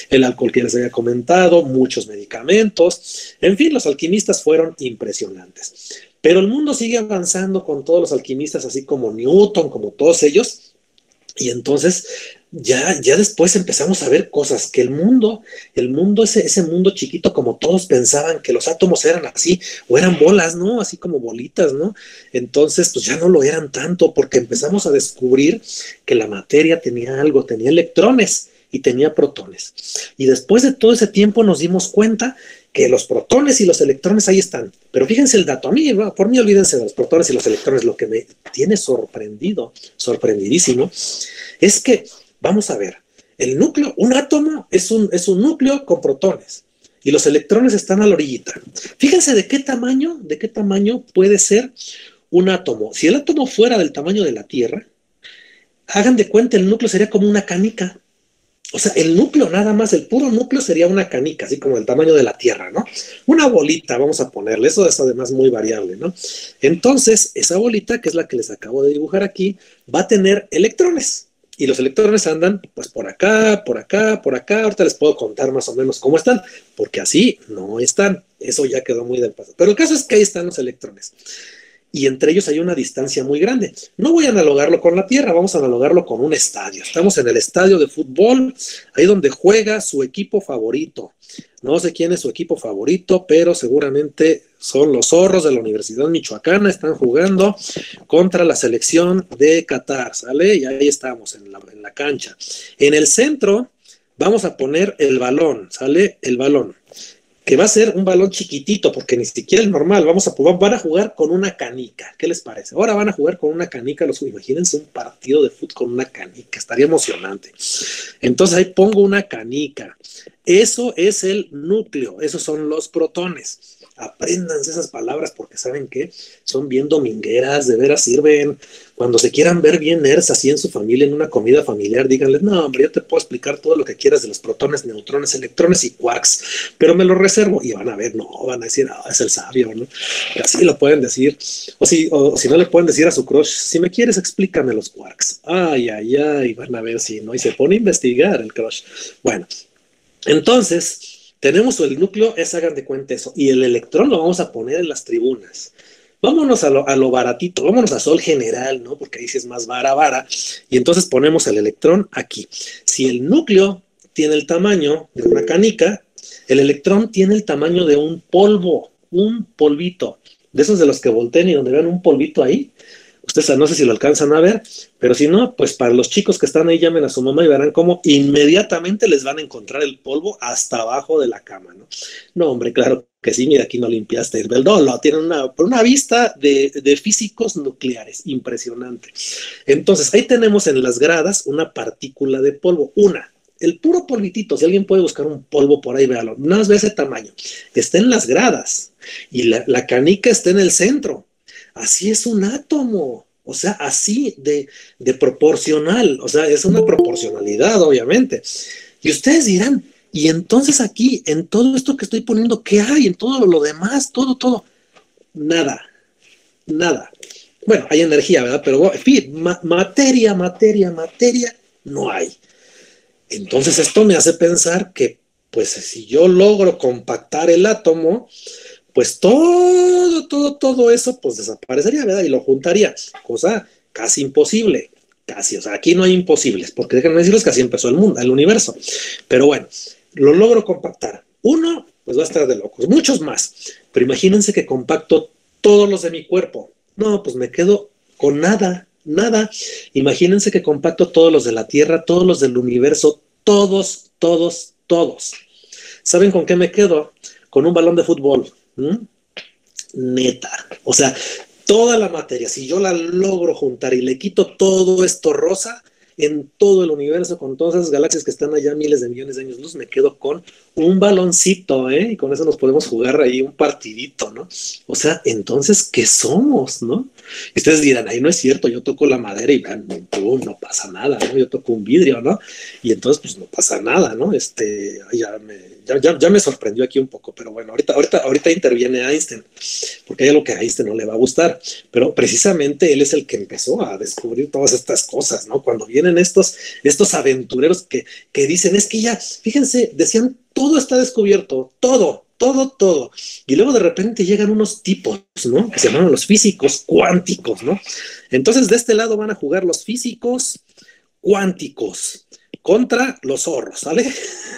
[SPEAKER 2] el alcohol que les había comentado, muchos medicamentos, en fin, los alquimistas fueron impresionantes. Pero el mundo sigue avanzando con todos los alquimistas, así como Newton, como todos ellos, y entonces ya después empezamos a ver cosas que el mundo, ese mundo chiquito, como todos pensaban que los átomos eran así, o eran bolas, ¿no? Así como bolitas, ¿no? Entonces, pues ya no lo eran tanto, porque empezamos a descubrir que la materia tenía algo, tenía electrones y tenía protones. Y después de todo ese tiempo nos dimos cuenta que los protones y los electrones ahí están. Pero fíjense el dato, por mí olvídense de los protones y los electrones, lo que me tiene sorprendidísimo, es que, vamos a ver, el núcleo, un átomo es un núcleo con protones y los electrones están a la orillita. Fíjense de qué tamaño puede ser un átomo. Si el átomo fuera del tamaño de la Tierra, hagan de cuenta, el núcleo sería como una canica. O sea, el núcleo nada más, el puro núcleo sería una canica, así como el tamaño de la Tierra, ¿no? Una bolita, vamos a ponerle, eso es además muy variable, ¿no? Entonces, esa bolita, que es la que les acabo de dibujar aquí, va a tener electrones. Y los electrones andan pues por acá, por acá, por acá. Ahorita les puedo contar más o menos cómo están, porque así no están. Eso ya quedó muy del pasado. Pero el caso es que ahí están los electrones. Y entre ellos hay una distancia muy grande. No voy a analogarlo con la Tierra, vamos a analogarlo con un estadio. Estamos en el estadio de fútbol, ahí donde juega su equipo favorito. No sé quién es su equipo favorito, pero seguramente son los Zorros de la Universidad Michoacana, están jugando contra la selección de Qatar, ¿sale? Y ahí estamos en la cancha. En el centro vamos a poner el balón, ¿sale? El balón, que va a ser un balón chiquitito, porque ni siquiera el normal, van a jugar con una canica. ¿Qué les parece? Ahora van a jugar con una canica, imagínense un partido de fútbol con una canica, estaría emocionante. Entonces ahí pongo una canica. Eso es el núcleo, esos son los protones. Apréndanse esas palabras porque saben que son bien domingueras, de veras sirven. Cuando se quieran ver bien nerds así en su familia, en una comida familiar, díganle, no, hombre, yo te puedo explicar todo lo que quieras de los protones, neutrones, electrones y quarks, pero me lo reservo. Y van a ver, no, van a decir, es el sabio, ¿no? Y así lo pueden decir. O si no le pueden decir a su crush, si me quieres, explícame los quarks. Ay, ay, ay, van a ver si no. Y se pone a investigar el crush. Bueno, entonces tenemos el núcleo, hagan de cuenta eso, y el electrón lo vamos a poner en las tribunas. Vámonos a lo baratito, vámonos a Sol General, ¿no? Porque ahí sí es más vara, y entonces ponemos el electrón aquí. Si el núcleo tiene el tamaño de una canica, el electrón tiene el tamaño de un polvo, un polvito, de esos de los que volteen y donde vean un polvito ahí. Ustedes no sé si lo alcanzan a ver, pero si no, pues para los chicos que están ahí, llamen a su mamá y verán cómo inmediatamente les van a encontrar el polvo hasta abajo de la cama, ¿no? No, hombre, claro que sí, mira, aquí no limpiaste el beldolo, tienen una vista de físicos nucleares, impresionante. Entonces, ahí tenemos en las gradas una partícula de polvo, el puro polvitito, si alguien puede buscar un polvo por ahí, véalo, nada más ve ese tamaño, está en las gradas, y la canica está en el centro. Así es un átomo, o sea, así de proporcional, o sea, es una proporcionalidad, obviamente. Y ustedes dirán, y entonces aquí, en todo esto que estoy poniendo, ¿qué hay? En todo lo demás, todo. Nada. Bueno, hay energía, ¿verdad? Pero, en fin, materia, no hay. Entonces esto me hace pensar que, pues, si yo logro compactar el átomo, pues todo eso pues desaparecería, ¿verdad? Y lo juntaría, cosa casi imposible, casi, o sea, aquí no hay imposibles, porque déjenme decirles que así empezó el mundo, el universo, pero bueno, lo logro compactar. Uno, pues va a estar de locos, muchos más, pero imagínense que compacto todos los de mi cuerpo, no, pues me quedo con nada. Imagínense que compacto todos los de la Tierra, todos los del universo, todos. ¿Saben con qué me quedo? Con un balón de fútbol. Neta, o sea, toda la materia, si yo la logro juntar y le quito todo esto rosa, en todo el universo, con todas esas galaxias que están allá miles de millones de años luz, me quedo con un baloncito, y con eso nos podemos jugar ahí un partidito, ¿no? O sea, entonces, ¿qué somos, no? Y ustedes dirán, ahí no es cierto, yo toco la madera y vean, no pasa nada, ¿no? Yo toco un vidrio, ¿no? Y entonces, pues no pasa nada, ¿no? Ya me sorprendió aquí un poco, pero bueno, ahorita interviene Einstein, porque hay algo que a Einstein no le va a gustar, pero precisamente él es el que empezó a descubrir todas estas cosas, ¿no? Cuando vienen estos aventureros que dicen, es que ya, fíjense, decían, todo está descubierto, todo. Y luego de repente llegan unos tipos, ¿no? Que se llaman los físicos cuánticos, ¿no? Entonces de este lado van a jugar los físicos cuánticos contra los zorros, ¿sale?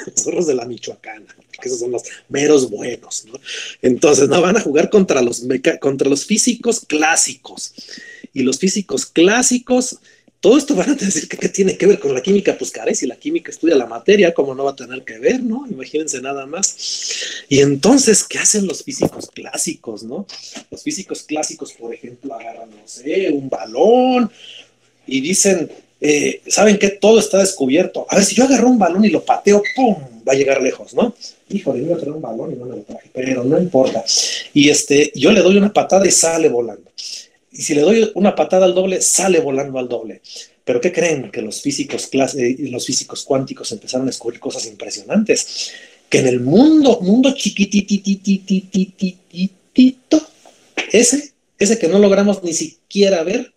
[SPEAKER 2] Los zorros de la Michoacana, porque esos son los meros buenos, ¿no? Entonces no van a jugar contra los físicos clásicos. Y los físicos clásicos, todo esto van a decir que ¿qué tiene que ver con la química? Pues caray, si la química estudia la materia, ¿cómo no va a tener que ver, no? Imagínense nada más. Y entonces, ¿qué hacen los físicos clásicos, no? Los físicos clásicos, por ejemplo, agarran, no sé, un balón y dicen, ¿saben qué? Todo está descubierto. A ver, si yo agarro un balón y lo pateo, ¡pum!, va a llegar lejos, ¿no? Híjole, iba a traer un balón y no me lo traje, pero no importa. Y yo le doy una patada y sale volando. Y si le doy una patada al doble, sale volando al doble. ¿Pero qué creen? Que los físicos cuánticos empezaron a descubrir cosas impresionantes. Que en el mundo chiquitititititititito, ese que no logramos ni siquiera ver,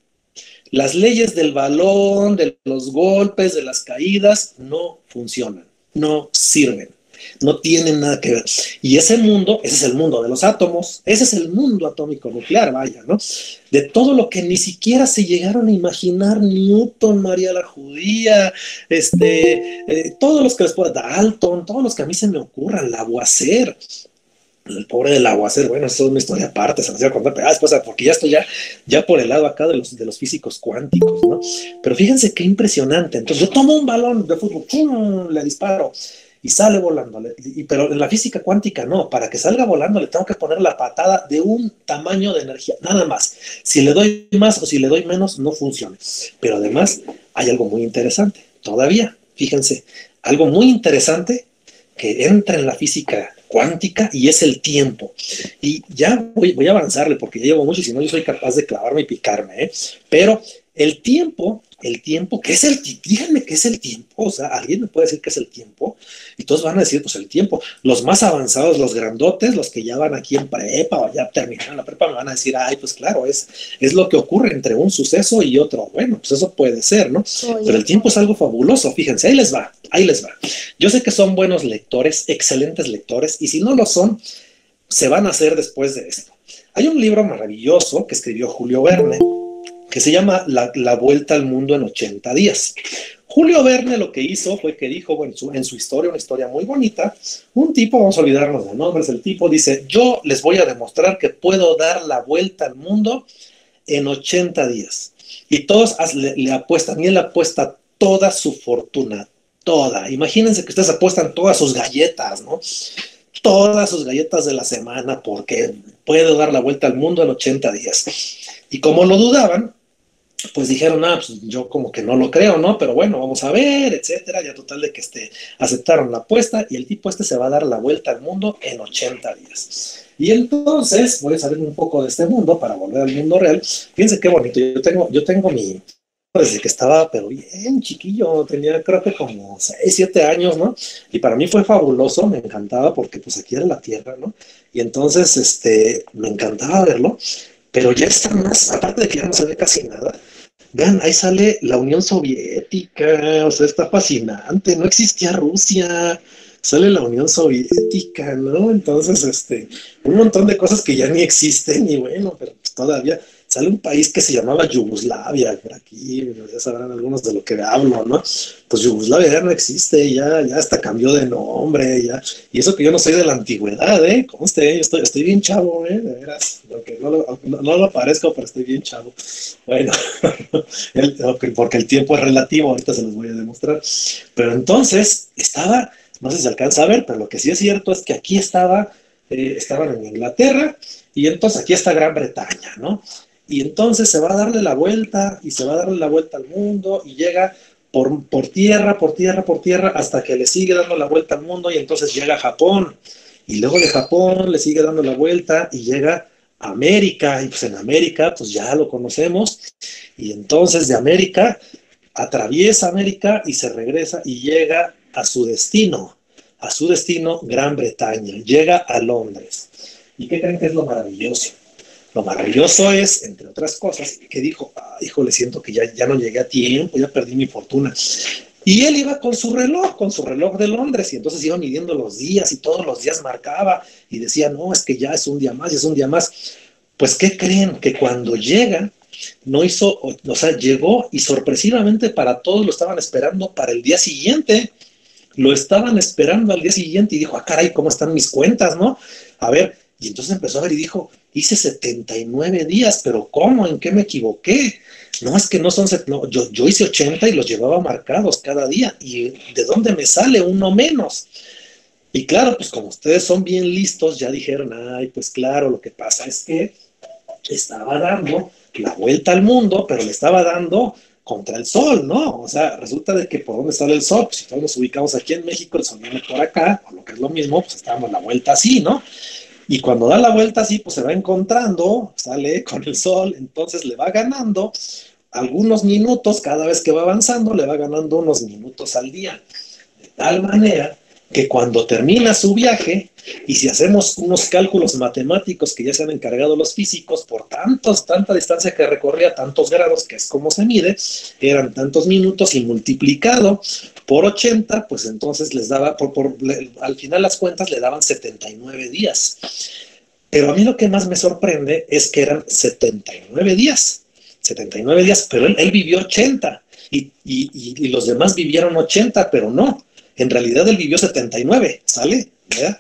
[SPEAKER 2] Las leyes del balón, de los golpes, de las caídas, no funcionan, no sirven. No tienen nada que ver. Y ese mundo, ese es el mundo de los átomos, ese es el mundo atómico nuclear, vaya, ¿no? De todo lo que ni siquiera se llegaron a imaginar Newton, María la Judía, todos los que les pueda, Dalton, todos los que a mí se me ocurran, Lavoisier, el pobre del Lavoisier, bueno, eso es una historia aparte, se nos iba a contar, pero después, porque ya estoy ya por el lado acá de los físicos cuánticos, ¿no? Pero fíjense qué impresionante. Entonces yo tomo un balón de fútbol, ¡pum!, le disparo y sale volando. Pero en la física cuántica no, para que salga volando le tengo que poner la patada de un tamaño de energía, nada más. Si le doy más o si le doy menos, no funciona. Pero además hay algo muy interesante, todavía, fíjense, algo muy interesante que entra en la física cuántica y es el tiempo. Y ya voy a avanzarle porque ya llevo mucho y si no yo soy capaz de clavarme y picarme, ¿eh? Pero el tiempo, ¿qué es el tiempo? Díganme qué es el tiempo. O sea, ¿alguien me puede decir qué es el tiempo? Y todos van a decir, pues el tiempo. Los más avanzados, los grandotes, los que ya van aquí en prepa o ya terminaron la prepa, me van a decir, ay, pues claro, es lo que ocurre entre un suceso y otro. Bueno, pues eso puede ser, ¿no? Pero el tiempo es algo fabuloso, fíjense, ahí les va. Yo sé que son buenos lectores, excelentes lectores, y si no lo son, se van a hacer después de esto. Hay un libro maravilloso que escribió Julio Verne, que se llama La Vuelta al Mundo en 80 días. Julio Verne lo que hizo fue que dijo, bueno, en su historia, una historia muy bonita, un tipo, vamos a olvidarnos de nombres, el tipo dice, yo les voy a demostrar que puedo dar la vuelta al mundo en 80 días. Y todos le apuestan, y él apuesta toda su fortuna, toda. Imagínense que ustedes apuestan todas sus galletas, ¿no? Todas sus galletas de la semana porque puede dar la vuelta al mundo en 80 días. Y como lo dudaban, pues dijeron, pues yo como que no lo creo, ¿no? Pero bueno, vamos a ver, etcétera. Ya total de que aceptaron la apuesta y el tipo se va a dar la vuelta al mundo en 80 días. Y entonces, voy a salir un poco de este mundo para volver al mundo real. Fíjense qué bonito. Yo tengo desde que estaba, pero bien chiquillo, tenía creo que como 6, 7 años, ¿no? Y para mí fue fabuloso, me encantaba porque pues aquí era la Tierra, ¿no? Y entonces, me encantaba verlo, pero ya está más, aparte de que ya no se ve casi nada, vean, ahí sale la Unión Soviética, o sea, está fascinante, no existía Rusia, sale la Unión Soviética, ¿no? Entonces, un montón de cosas que ya ni existen, y bueno, pero pues todavía sale un país que se llamaba Yugoslavia, por aquí, ya sabrán algunos de lo que hablo, ¿no? Pues Yugoslavia ya no existe, ya hasta cambió de nombre, ya, y eso que yo no soy de la antigüedad, ¿eh? ¿Cómo yo estoy bien chavo, de veras, aunque no lo parezco, pero estoy bien chavo. Bueno, porque el tiempo es relativo, ahorita se los voy a demostrar. Pero entonces, no sé si se alcanza a ver, pero lo que sí es cierto es que aquí estaban en Inglaterra, y entonces aquí está Gran Bretaña, ¿no? Y entonces se va a darle la vuelta, y se va a darle la vuelta al mundo, y llega por tierra, hasta que le sigue dando la vuelta al mundo, y entonces llega a Japón, y luego de Japón le sigue dando la vuelta, y llega a América, y pues en América, pues ya lo conocemos, y entonces de América, atraviesa América, y se regresa, y llega a su destino, Gran Bretaña, llega a Londres. ¿Y qué creen que es lo maravilloso? Lo maravilloso es, entre otras cosas, que dijo, híjole, siento que ya no llegué a tiempo, ya perdí mi fortuna. Y él iba con su reloj de Londres, y entonces iba midiendo los días, y todos los días marcaba, y decía, no, es que ya es un día más, ya es un día más. Pues, ¿qué creen? Que cuando llega, llegó, y sorpresivamente para todos lo estaban esperando para el día siguiente. Lo estaban esperando al día siguiente, y dijo, caray, ¿cómo están mis cuentas, no? A ver, y entonces empezó a ver y dijo, hice 79 días, pero ¿cómo? ¿En qué me equivoqué? No, es que no son, no, yo hice 80 y los llevaba marcados cada día. ¿Y de dónde me sale uno menos? Y claro, pues como ustedes son bien listos, ya dijeron, ay, pues claro, lo que pasa es que estaba dando la vuelta al mundo, pero le estaba dando contra el sol, ¿no? O sea, resulta de que por dónde sale el sol, pues si todos nos ubicamos aquí en México, el sol viene por acá, o lo que es lo mismo, pues estábamos la vuelta así, ¿no? Y cuando da la vuelta así, pues se va encontrando, sale con el sol, entonces le va ganando algunos minutos, cada vez que va avanzando, le va ganando unos minutos al día. De tal manera que cuando termina su viaje, y si hacemos unos cálculos matemáticos que ya se han encargado los físicos, por tanta distancia que recorría, tantos grados, que es como se mide, eran tantos minutos y multiplicado por 80, pues entonces les daba, al final las cuentas le daban 79 días. Pero a mí lo que más me sorprende es que eran 79 días, pero él vivió 80 y los demás vivieron 80, pero no. En realidad él vivió 79, ¿sale?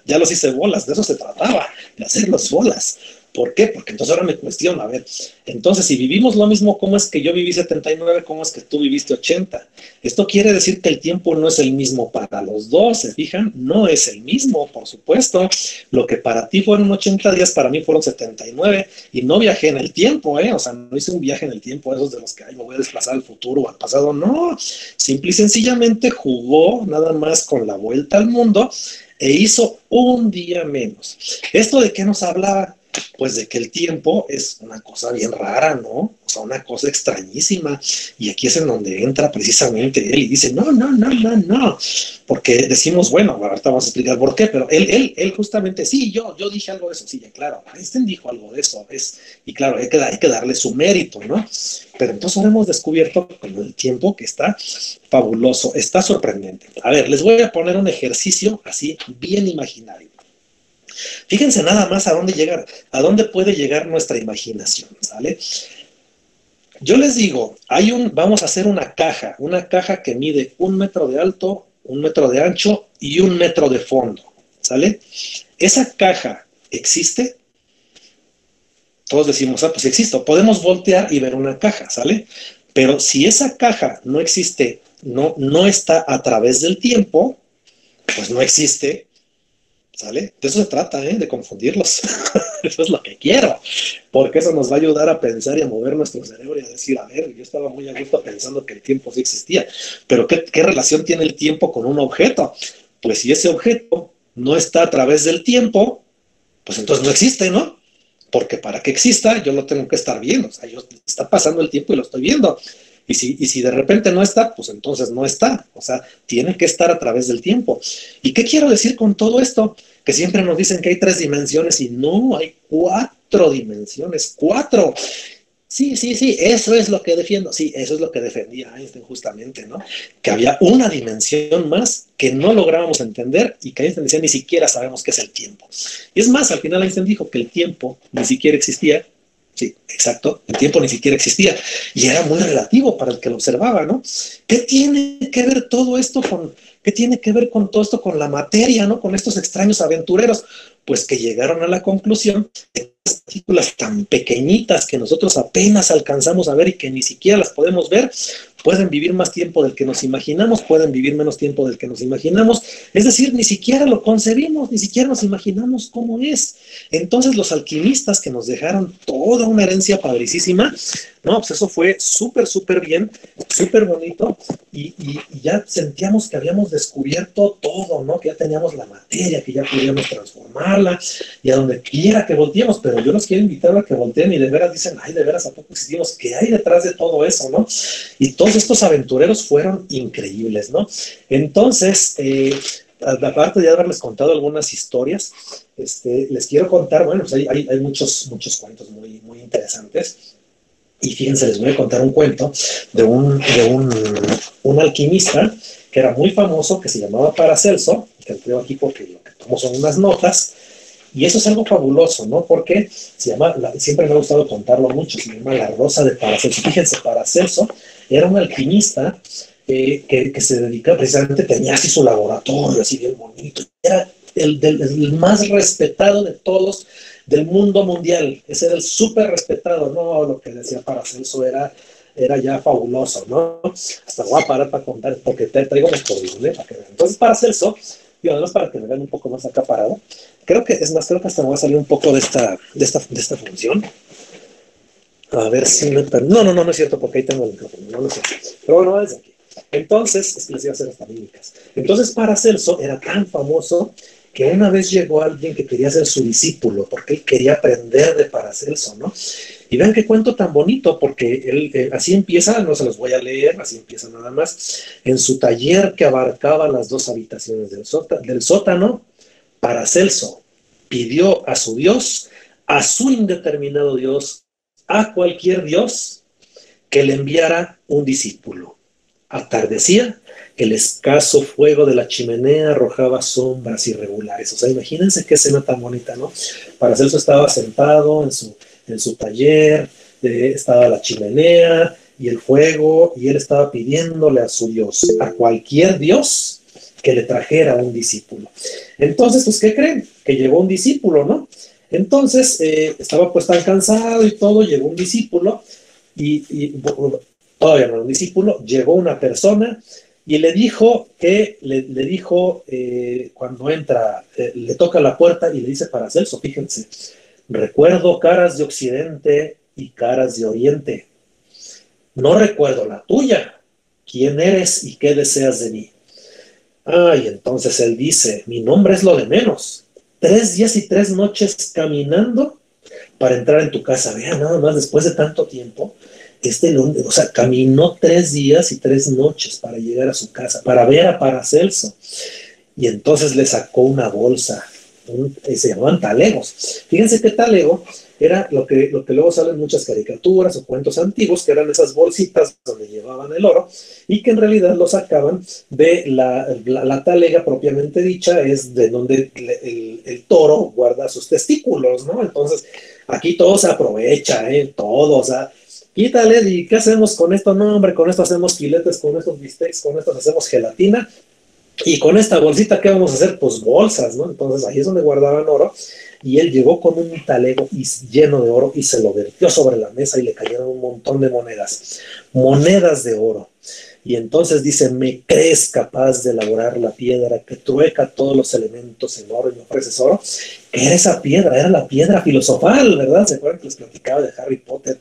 [SPEAKER 2] Ya los hice bolas, de eso se trataba, de hacerlos bolas. ¿Por qué? Porque entonces ahora me cuestiono, a ver, entonces si vivimos lo mismo, ¿cómo es que yo viví 79? ¿Cómo es que tú viviste 80? Esto quiere decir que el tiempo no es el mismo para los dos, ¿se fijan? No es el mismo, por supuesto. Lo que para ti fueron 80 días, para mí fueron 79, y no viajé en el tiempo, o sea, no hice un viaje en el tiempo, esos de los que, ay, me voy a desplazar al futuro o al pasado, no. Simple y sencillamente jugó nada más con la vuelta al mundo e hizo un día menos. ¿Esto de qué nos hablaba? Pues de que el tiempo es una cosa bien rara, ¿no? O sea, una cosa extrañísima. Y aquí es en donde entra precisamente él y dice, no, porque decimos, bueno, ahorita vamos a explicar por qué, pero él justamente, sí, yo dije algo de eso, sí, claro, Einstein dijo algo de eso, y claro, hay que darle su mérito, ¿no? Pero entonces ahora hemos descubierto con el tiempo que está fabuloso, está sorprendente. A ver, les voy a poner un ejercicio así, bien imaginario. Fíjense nada más a dónde puede llegar nuestra imaginación, ¿sale? Yo les digo, vamos a hacer una caja que mide 1 metro de alto, 1 metro de ancho y 1 metro de fondo, ¿sale? ¿Esa caja existe? Todos decimos, pues existe. Podemos voltear y ver una caja, ¿sale? Pero si esa caja no existe, no está a través del tiempo, pues no existe. ¿Sale? De eso se trata, de confundirlos. Eso es lo que quiero, porque eso nos va a ayudar a pensar y a mover nuestro cerebro y a decir, a ver, yo estaba muy a gusto pensando que el tiempo sí existía, pero ¿qué relación tiene el tiempo con un objeto? Pues si ese objeto no está a través del tiempo, pues entonces no existe, ¿no? Porque para que exista, yo lo tengo que estar viendo, o sea, está pasando el tiempo y lo estoy viendo. Y si de repente no está, pues entonces no está. O sea, tiene que estar a través del tiempo. ¿Y qué quiero decir con todo esto? Que siempre nos dicen que hay 3 dimensiones y no, hay 4 dimensiones. 4. Sí, eso es lo que defiendo. Sí, eso es lo que defendía Einstein justamente, ¿no? Que había una dimensión más que no lográbamos entender y que Einstein decía, ni siquiera sabemos qué es el tiempo. Y es más, al final Einstein dijo que el tiempo ni siquiera existía. Sí, exacto. El tiempo ni siquiera existía y era muy relativo para el que lo observaba, ¿no? ¿Qué tiene que ver todo esto con la materia, ¿no? Con estos extraños aventureros. Pues que llegaron a la conclusión de que estas partículas tan pequeñitas que nosotros apenas alcanzamos a ver y que ni siquiera las podemos ver, pueden vivir más tiempo del que nos imaginamos, pueden vivir menos tiempo del que nos imaginamos. Es decir, ni siquiera lo concebimos, ni siquiera nos imaginamos cómo es. Entonces los alquimistas que nos dejaron toda una herencia padricísima, no, pues eso fue súper bien, súper bonito y ya sentíamos que habíamos descubierto todo, ¿no? Que ya teníamos la materia, que ya podíamos transformarla y a donde quiera que volteemos, pero yo los quiero invitar a que volteen y de veras dicen, ay, de veras, ¿a poco existimos? ¿Qué hay detrás de todo eso, no? Y todos estos aventureros fueron increíbles, ¿no? Entonces, aparte de haberles contado algunas historias, les quiero contar, bueno, pues hay muchos cuentos muy interesantes. Y fíjense, les voy a contar un cuento de un alquimista que era muy famoso, que se llamaba Paracelso, que lo traigo aquí porque lo que tomo son unas notas, y eso es algo fabuloso, ¿no? Porque siempre me ha gustado contarlo mucho, se llama La Rosa de Paracelso. Fíjense, Paracelso era un alquimista que se dedicaba, precisamente tenía así su laboratorio, así bien bonito, era el más respetado de todos del mundo mundial. Ese era el súper respetado, ¿no? Lo que decía Paracelso era ya fabuloso, ¿no? Hasta voy a parar para contar, porque traigo mis códigos, ¿eh? Para que vean. Entonces, Paracelso, y además para que me vean un poco más acá parado, creo que hasta me voy a salir un poco de esta función. A ver si me... No es cierto, porque ahí tengo el micrófono, no es cierto. Pero bueno, desde aquí. Entonces, es que les iba a hacer hasta mímicas. Entonces, Paracelso era tan famoso que una vez llegó alguien que quería ser su discípulo, porque él quería aprender de Paracelso, ¿no? Y vean qué cuento tan bonito, porque él así empieza, no se los voy a leer, así empieza nada más. En su taller que abarcaba las 2 habitaciones del sótano, Paracelso pidió a su Dios, a su indeterminado Dios, a cualquier Dios, que le enviara un discípulo. Atardecía, el escaso fuego de la chimenea arrojaba sombras irregulares. O sea, imagínense qué escena tan bonita, ¿no? Paracelso estaba sentado en su taller, estaba la chimenea y el fuego, y él estaba pidiéndole a su Dios, a cualquier Dios, que le trajera un discípulo. Entonces, pues, ¿qué creen? Que llegó un discípulo, ¿no? Entonces, estaba pues tan cansado y todo, llegó un discípulo, y todavía no era un discípulo, llegó una persona y le dijo cuando entra, le toca la puerta y le dice: Paracelso, fíjense, recuerdo caras de Occidente y caras de Oriente. No recuerdo la tuya. ¿Quién eres y qué deseas de mí? Y entonces él dice: mi nombre es lo de menos. 3 días y 3 noches caminando para entrar en tu casa. Vean, nada más, después de tanto tiempo, o sea, caminó 3 días y 3 noches para llegar a su casa, para ver a Paracelso. Y entonces le sacó una bolsa, se llamaban talegos. Fíjense que talego era lo que luego salen muchas caricaturas o cuentos antiguos, que eran esas bolsitas donde llevaban el oro, y que en realidad lo sacaban de la talega propiamente dicha, es de donde el toro guarda sus testículos, ¿no? Entonces, aquí todo se aprovecha, todo, o sea, quítale, ¿y qué hacemos con esto? No, hombre, con esto hacemos filetes, con estos bistecs, con estos hacemos gelatina. Y con esta bolsita, ¿qué vamos a hacer? Pues bolsas, ¿no? Entonces ahí es donde guardaban oro, y él llegó con un talego lleno de oro y se lo vertió sobre la mesa y le cayeron un montón de monedas de oro. Y entonces dice: ¿me crees capaz de elaborar la piedra que trueca todos los elementos en oro y me ofreces oro? ¿Qué era esa piedra? Era la piedra filosofal, ¿verdad? ¿Se acuerdan que les platicaba de Harry Potter?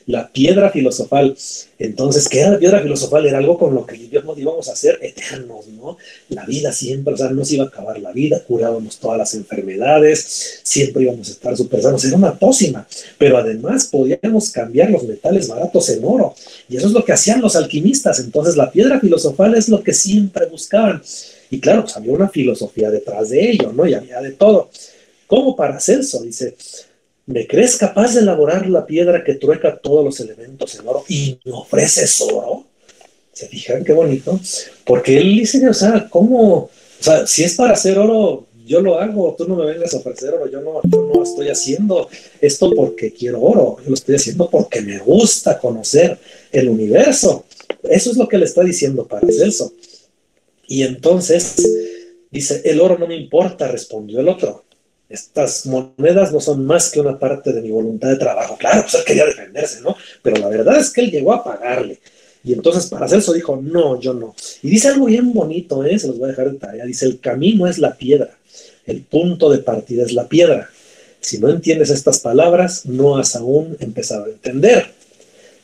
[SPEAKER 2] La piedra filosofal. Entonces, ¿qué era la piedra filosofal? Era algo con lo que íbamos a ser eternos, ¿no? La vida siempre, o sea, no se iba a acabar la vida, curábamos todas las enfermedades, siempre íbamos a estar súper sanos. Era una pócima, pero además podíamos cambiar los metales baratos en oro, y eso es lo que hacían los alquimistas. Entonces, la piedra filosofal es lo que siempre buscaban. Y claro, pues había una filosofía detrás de ello, ¿no? Y había de todo. Como Paracelso dice: ¿me crees capaz de elaborar la piedra que trueca todos los elementos en oro y me ofreces oro? ¿Se fijan qué bonito? Porque él dice, o sea, ¿cómo? O sea, si es para hacer oro, yo lo hago, tú no me vengas a ofrecer oro, yo no estoy haciendo esto porque quiero oro, yo lo estoy haciendo porque me gusta conocer el universo. Eso es lo que le está diciendo Paracelso. Y entonces dice: el oro no me importa, respondió el otro. Estas monedas no son más que una parte de mi voluntad de trabajo. Claro, pues él quería defenderse, ¿no? Pero la verdad es que él llegó a pagarle. Y entonces Paracelso dijo: no, yo no. Y dice algo bien bonito, se los voy a dejar de tarea. Dice: el camino es la piedra, el punto de partida es la piedra. Si no entiendes estas palabras, no has aún empezado a entender.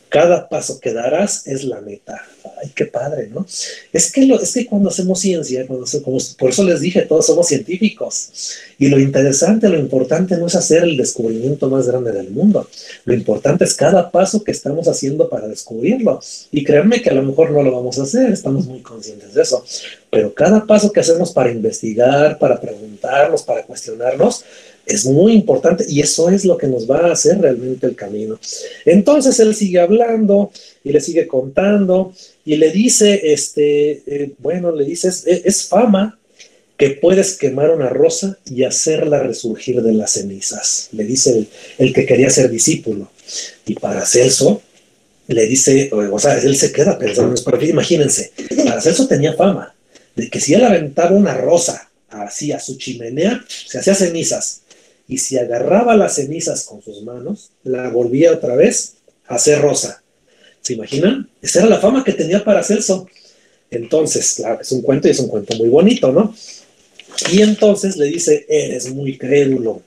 [SPEAKER 2] Cada paso que darás es la meta. Ay, qué padre, ¿no? Es que cuando hacemos ciencia, por eso les dije, todos somos científicos. Y lo interesante, lo importante no es hacer el descubrimiento más grande del mundo. Lo importante es cada paso que estamos haciendo para descubrirlo. Y créanme que a lo mejor no lo vamos a hacer, estamos muy conscientes de eso. Pero cada paso que hacemos para investigar, para preguntarnos, para cuestionarnos, es muy importante, y eso es lo que nos va a hacer realmente el camino. Entonces él sigue hablando y le sigue contando y le dice, le dice, es fama que puedes quemar una rosa y hacerla resurgir de las cenizas, le dice el que quería ser discípulo. Y Paracelso le dice, o sea, él se queda pensando, porque imagínense, Paracelso tenía fama de que si él aventaba una rosa así a su chimenea, se hacía cenizas. Y si agarraba las cenizas con sus manos, la volvía otra vez a hacer rosa. ¿Se imaginan? Esa era la fama que tenía Paracelso. Entonces, claro, es un cuento y es un cuento muy bonito, ¿no? Y entonces le dice: eres muy crédulo.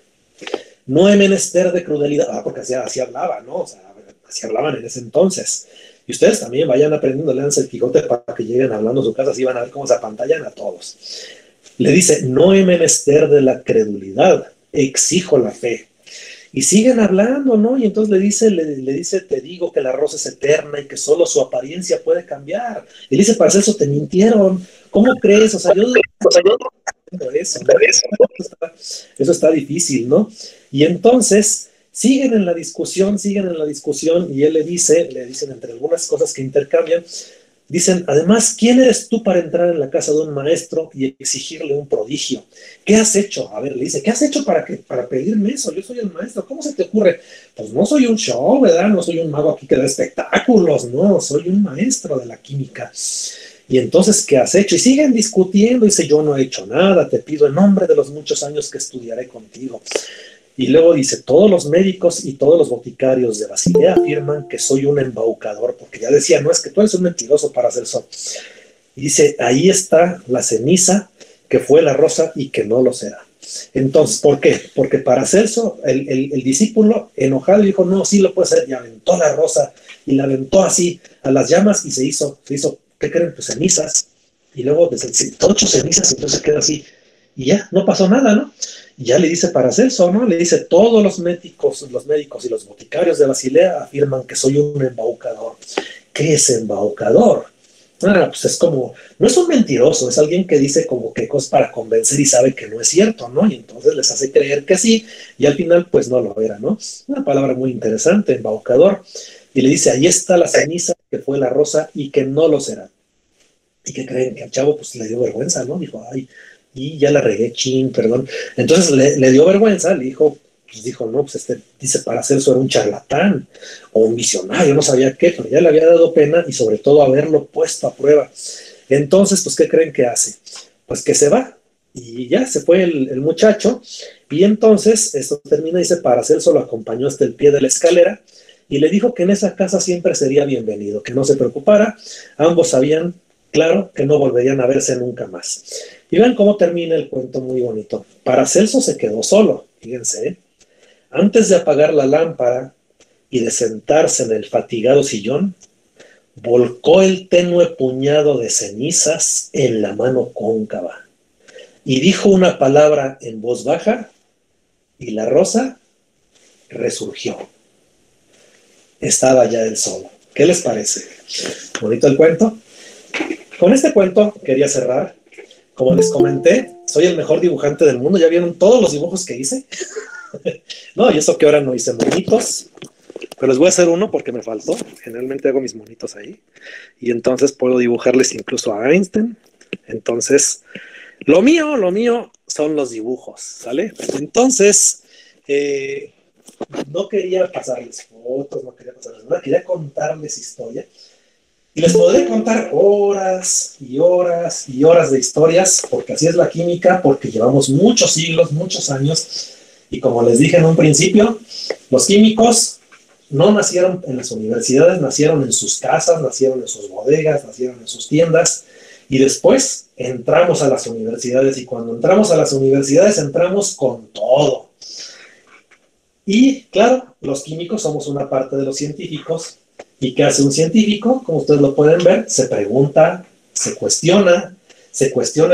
[SPEAKER 2] No he menester de crudelidad. Porque así hablaba, ¿no? O sea, así hablaban en ese entonces. Y ustedes también vayan aprendiendo, léanse el Quijote para que lleguen hablando a su casa, así van a ver cómo se apantallan a todos. Le dice, no he menester de la credulidad, exijo la fe. Y siguen hablando, ¿no? Y entonces le dice, te digo que la rosa es eterna y que solo su apariencia puede cambiar. Y le dice, Paracelso, te mintieron. ¿Cómo crees? O sea, yo eso, ¿no? Eso está difícil, ¿no? Y entonces siguen en la discusión, y él le dicen entre algunas cosas que intercambian, dicen, además, ¿quién eres tú para entrar en la casa de un maestro y exigirle un prodigio? ¿Qué has hecho? A ver, le dice, ¿qué has hecho para pedirme eso? Yo soy el maestro, ¿cómo se te ocurre? Pues no soy un show, ¿verdad? No soy un mago aquí que da espectáculos, no, soy un maestro de la química. Y entonces, ¿qué has hecho? Y siguen discutiendo, dice, yo no he hecho nada, te pido en nombre de los muchos años que estudiaré contigo. Y luego dice, todos los médicos y todos los boticarios de Basilea afirman que soy un embaucador, porque ya decía, no, es que tú eres un mentiroso, Paracelso. Y dice, ahí está la ceniza que fue la rosa y que no lo será. Entonces, ¿por qué? Porque Paracelso, el discípulo, enojado, dijo, no, sí lo puede hacer, y aventó la rosa, y la aventó así a las llamas, y se hizo, ¿qué creen? Pues cenizas, y luego desde 8 cenizas, entonces queda así, y ya, no pasó nada, ¿no? Y ya le dice Paracelso, ¿no? Le dice, todos los médicos y los boticarios de Basilea afirman que soy un embaucador. ¿Qué es embaucador? Pues es como, no es un mentiroso, es alguien que dice como que cosas para convencer y sabe que no es cierto, ¿no? Y entonces les hace creer que sí, y al final pues no lo era, ¿no? Una palabra muy interesante, embaucador. Y le dice, ahí está la ceniza que fue la rosa y que no lo será. ¿Y qué creen? Que al chavo pues le dio vergüenza, ¿no? Dijo, ay, y ya la regué, chin, perdón. Entonces le dio vergüenza, le dijo, no, pues dice Paracelso era un charlatán o un visionario, no sabía qué, pero ya le había dado pena y sobre todo haberlo puesto a prueba. Entonces, pues, ¿qué creen que hace? Pues que se va y ya se fue el muchacho y entonces esto termina, dice Paracelso lo acompañó hasta el pie de la escalera y le dijo que en esa casa siempre sería bienvenido, que no se preocupara, ambos sabían, claro, que no volverían a verse nunca más. Y vean cómo termina el cuento muy bonito. Paracelso se quedó solo, fíjense, ¿eh? Antes de apagar la lámpara y de sentarse en el fatigado sillón, volcó el tenue puñado de cenizas en la mano cóncava y dijo una palabra en voz baja y la rosa resurgió. Estaba ya él solo. ¿Qué les parece? ¿Bonito el cuento? Con este cuento quería cerrar. Como les comenté, soy el mejor dibujante del mundo. ¿Ya vieron todos los dibujos que hice? No, y eso que ahora no hice monitos, pero les voy a hacer uno porque me faltó. Generalmente hago mis monitos ahí. Y entonces puedo dibujarles incluso a Einstein. Entonces, lo mío son los dibujos, ¿sale? Entonces, no quería pasarles fotos, no quería pasarles nada, quería contarles historia. Y les podré contar horas y horas y horas de historias, porque así es la química, porque llevamos muchos siglos, muchos años, y como les dije en un principio, los químicos no nacieron en las universidades, nacieron en sus casas, nacieron en sus bodegas, nacieron en sus tiendas, y después entramos a las universidades, y cuando entramos a las universidades entramos con todo. Y claro, los químicos somos una parte de los científicos. ¿Y qué hace un científico? Como ustedes lo pueden ver, se pregunta, se cuestiona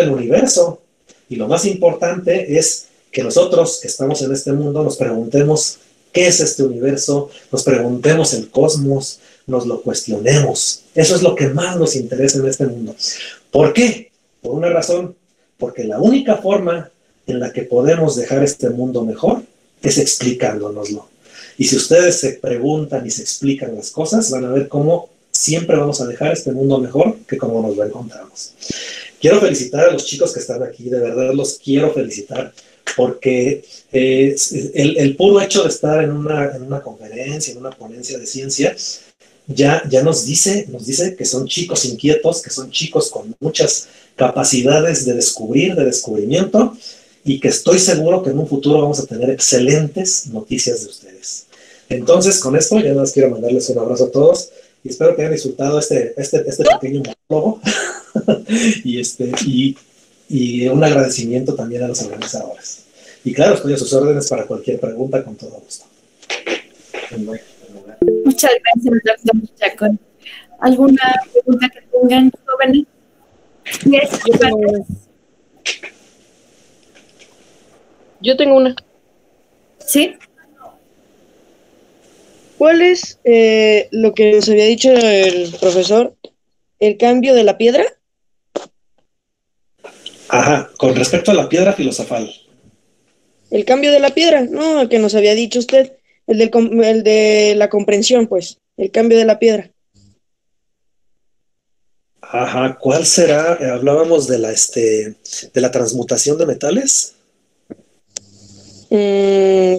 [SPEAKER 2] el universo. Y lo más importante es que nosotros que estamos en este mundo nos preguntemos qué es este universo, nos preguntemos el cosmos, nos lo cuestionemos. Eso es lo que más nos interesa en este mundo. ¿Por qué? Por una razón, porque la única forma en la que podemos dejar este mundo mejor es explicándonoslo. Y si ustedes se preguntan y se explican las cosas, van a ver cómo siempre vamos a dejar este mundo mejor que como nos lo encontramos. Quiero felicitar a los chicos que están aquí, de verdad los quiero felicitar, porque el puro hecho de estar en una conferencia, en una ponencia de ciencia, ya nos dice que son chicos inquietos, que son chicos con muchas capacidades de descubrir, de descubrimiento, y que estoy seguro que en un futuro vamos a tener excelentes noticias de ustedes. Entonces, con esto, ya nada más quiero mandarles un abrazo a todos y espero que hayan disfrutado este pequeño monólogo y un agradecimiento también a los organizadores. Y claro, estoy a sus órdenes para cualquier pregunta con todo gusto.
[SPEAKER 1] Muchas gracias, doctor Chacón. ¿Alguna pregunta que tengan, jóvenes?
[SPEAKER 4] Yo tengo una.
[SPEAKER 1] ¿Sí?
[SPEAKER 4] ¿Cuál es lo que nos había dicho el profesor? ¿El cambio de la piedra?
[SPEAKER 2] Ajá, con respecto a la piedra filosofal.
[SPEAKER 4] El cambio de la piedra, no, el que nos había dicho usted. El de la comprensión, pues. El cambio de la piedra.
[SPEAKER 2] Ajá, ¿cuál será? Hablábamos de de la transmutación de metales.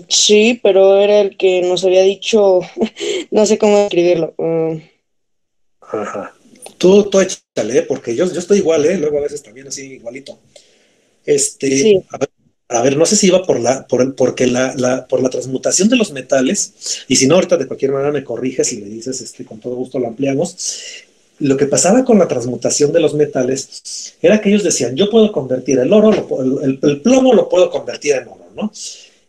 [SPEAKER 4] Sí, pero era el que nos había dicho, no sé cómo escribirlo.
[SPEAKER 2] Ajá. Tú échale, porque yo estoy igual, ¿eh? Luego a veces también así igualito.
[SPEAKER 4] Sí,
[SPEAKER 2] A ver, no sé si iba porque por la transmutación de los metales, y si no, ahorita de cualquier manera me corriges y me dices, con todo gusto lo ampliamos. Lo que pasaba con la transmutación de los metales era que ellos decían, yo puedo convertir el oro, el plomo lo puedo convertir en oro, ¿no?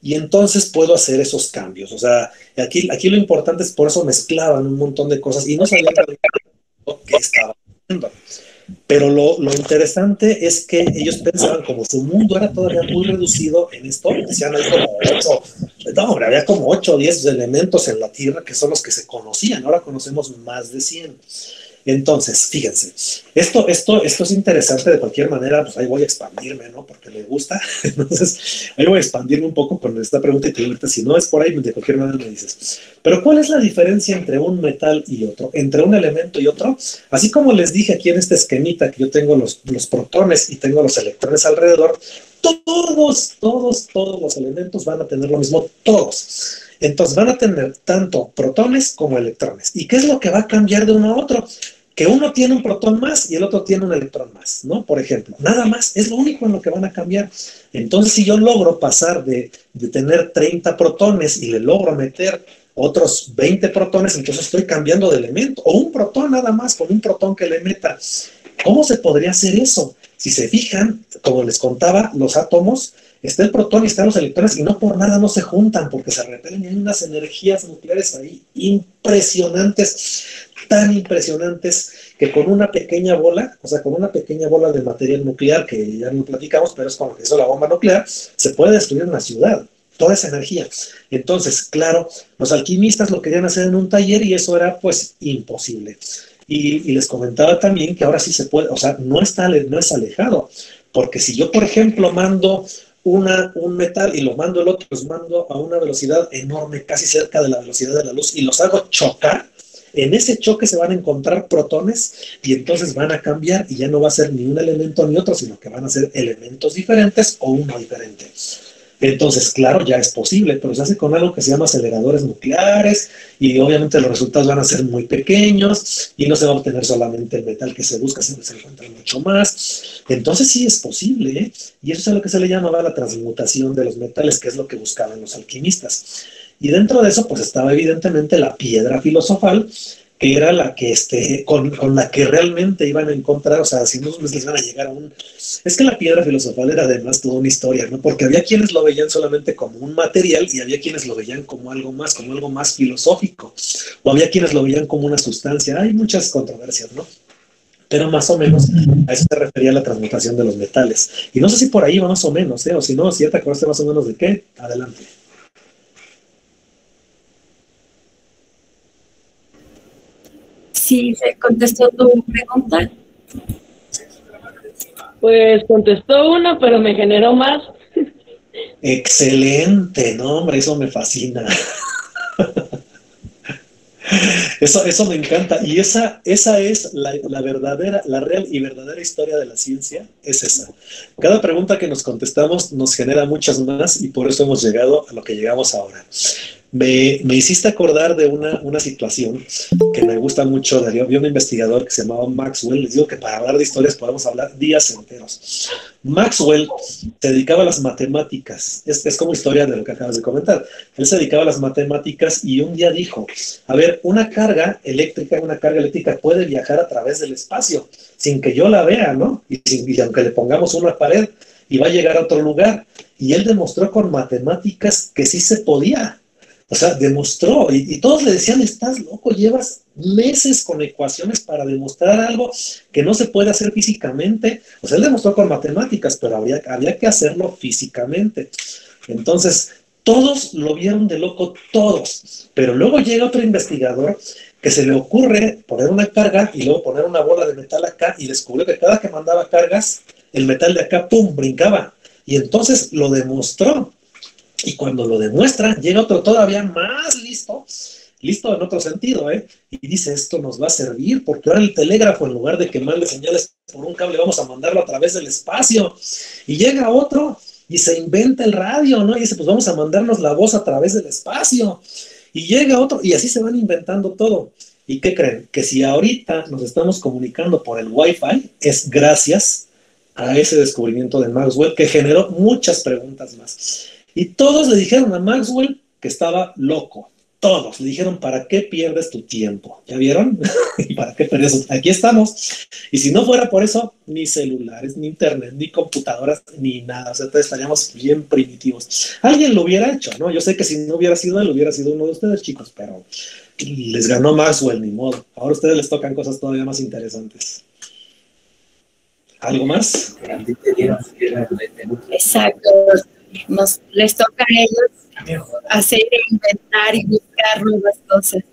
[SPEAKER 2] Y entonces puedo hacer esos cambios. O sea, aquí lo importante es por eso mezclaban un montón de cosas y no sabían qué estaba haciendo. Pero lo interesante es que ellos pensaban, como su mundo era todavía muy reducido en esto, decían, hay como 8, no, hombre, había como 8 o 10 elementos en la Tierra que son los que se conocían, ahora conocemos más de 100. Entonces, fíjense, esto es interesante de cualquier manera, pues ahí voy a expandirme, ¿no? Porque me gusta. Entonces, ahí voy a expandirme un poco con esta pregunta y ahorita, si no es por ahí, de cualquier manera me dices. Pero, ¿cuál es la diferencia entre un metal y otro? Entre un elemento y otro. Así como les dije aquí en este esquemita que yo tengo los protones y tengo los electrones alrededor, todos los elementos van a tener lo mismo, todos. Entonces van a tener tanto protones como electrones. ¿Y qué es lo que va a cambiar de uno a otro? Que uno tiene un protón más y el otro tiene un electrón más, ¿no? Por ejemplo, nada más, es lo único en lo que van a cambiar. Entonces, si yo logro pasar de tener 30 protones y le logro meter otros 20 protones, entonces estoy cambiando de elemento. O un protón nada más, con un protón que le meta. ¿Cómo se podría hacer eso? Si se fijan, como les contaba, los átomos, está el protón y están los electrones y no por nada no se juntan porque se repelen y hay unas energías nucleares ahí impresionantes, tan impresionantes que con una pequeña bola, o sea, con una pequeña bola de material nuclear, que ya no platicamos, pero es con lo que hizo la bomba nuclear, se puede destruir una ciudad, toda esa energía. Entonces, claro, los alquimistas lo querían hacer en un taller y eso era pues imposible. Y les comentaba también que ahora sí se puede, o sea, no es alejado, porque si yo, por ejemplo, mando un metal y lo mando el otro, los mando a una velocidad enorme, casi cerca de la velocidad de la luz, y los hago chocar, en ese choque se van a encontrar protones y entonces van a cambiar y ya no va a ser ni un elemento ni otro, sino que van a ser elementos diferentes o uno diferente. Entonces, claro, ya es posible, pero se hace con algo que se llama aceleradores nucleares y obviamente los resultados van a ser muy pequeños y no se va a obtener solamente el metal que se busca, sino que se encuentra mucho más. Entonces sí es posible, ¿eh? Y eso es a lo que se le llamaba la transmutación de los metales, que es lo que buscaban los alquimistas. Y dentro de eso, pues estaba evidentemente la piedra filosofal, que era la que, con la que realmente iban a encontrar, o sea, si no les iban a llegar a un... Es que la piedra filosofal era además toda una historia, ¿no? Porque había quienes lo veían solamente como un material y había quienes lo veían como algo más filosófico, o había quienes lo veían como una sustancia. Hay muchas controversias, ¿no? Pero más o menos a eso se refería la transmutación de los metales. Y no sé si por ahí va más o menos, ¿eh? O si no, si ya te acordaste más o menos de qué, adelante.
[SPEAKER 1] Sí, se contestó tu pregunta.
[SPEAKER 4] pues contestó una, pero me generó más.
[SPEAKER 2] Excelente, no, hombre, eso me fascina. Eso me encanta. Y esa es la verdadera, la real y verdadera historia de la ciencia, es esa. Cada pregunta que nos contestamos nos genera muchas más y por eso hemos llegado a lo que llegamos ahora. Me hiciste acordar de una situación que me gusta mucho. Había un investigador que se llamaba Maxwell. Les digo que para hablar de historias podemos hablar días enteros. Maxwell se dedicaba a las matemáticas. Es como historia de lo que acabas de comentar. Él se dedicaba a las matemáticas y un día dijo, a ver, una carga eléctrica puede viajar a través del espacio sin que yo la vea, ¿no? Y aunque le pongamos una pared y va a llegar a otro lugar. Y él demostró con matemáticas que sí se podía. O sea, demostró, y todos le decían, estás loco, llevas meses con ecuaciones para demostrar algo que no se puede hacer físicamente. O sea, él demostró con matemáticas, pero había que hacerlo físicamente. Entonces, todos lo vieron de loco, todos. Pero luego llega otro investigador que se le ocurre poner una carga y luego poner una bola de metal acá y descubrió que cada que mandaba cargas, el metal de acá, ¡pum!, brincaba. Y entonces lo demostró. Y cuando lo demuestra, llega otro todavía más listo en otro sentido, y dice, esto nos va a servir, porque ahora el telégrafo, en lugar de que mande señales por un cable, vamos a mandarlo a través del espacio. Y llega otro y se inventa el radio, ¿no? Y dice, pues vamos a mandarnos la voz a través del espacio. Y llega otro, y así se van inventando todo. ¿Y qué creen? Que si ahorita nos estamos comunicando por el Wi-Fi, es gracias a ese descubrimiento de Maxwell, que generó muchas preguntas más. Y todos le dijeron a Maxwell que estaba loco. Todos le dijeron, ¿para qué pierdes tu tiempo? ¿Ya vieron? ¿Y para qué pierdes? Aquí estamos. Y si no fuera por eso, ni celulares, ni internet, ni computadoras, ni nada. O sea, estaríamos bien primitivos. Alguien lo hubiera hecho, ¿no? Yo sé que si no hubiera sido él, hubiera sido uno de ustedes, chicos, pero les ganó Maxwell, ni modo. Ahora a ustedes les tocan cosas todavía más interesantes. ¿Algo más?
[SPEAKER 1] Exacto. Les toca a ellos hacer, inventar y buscar nuevas cosas.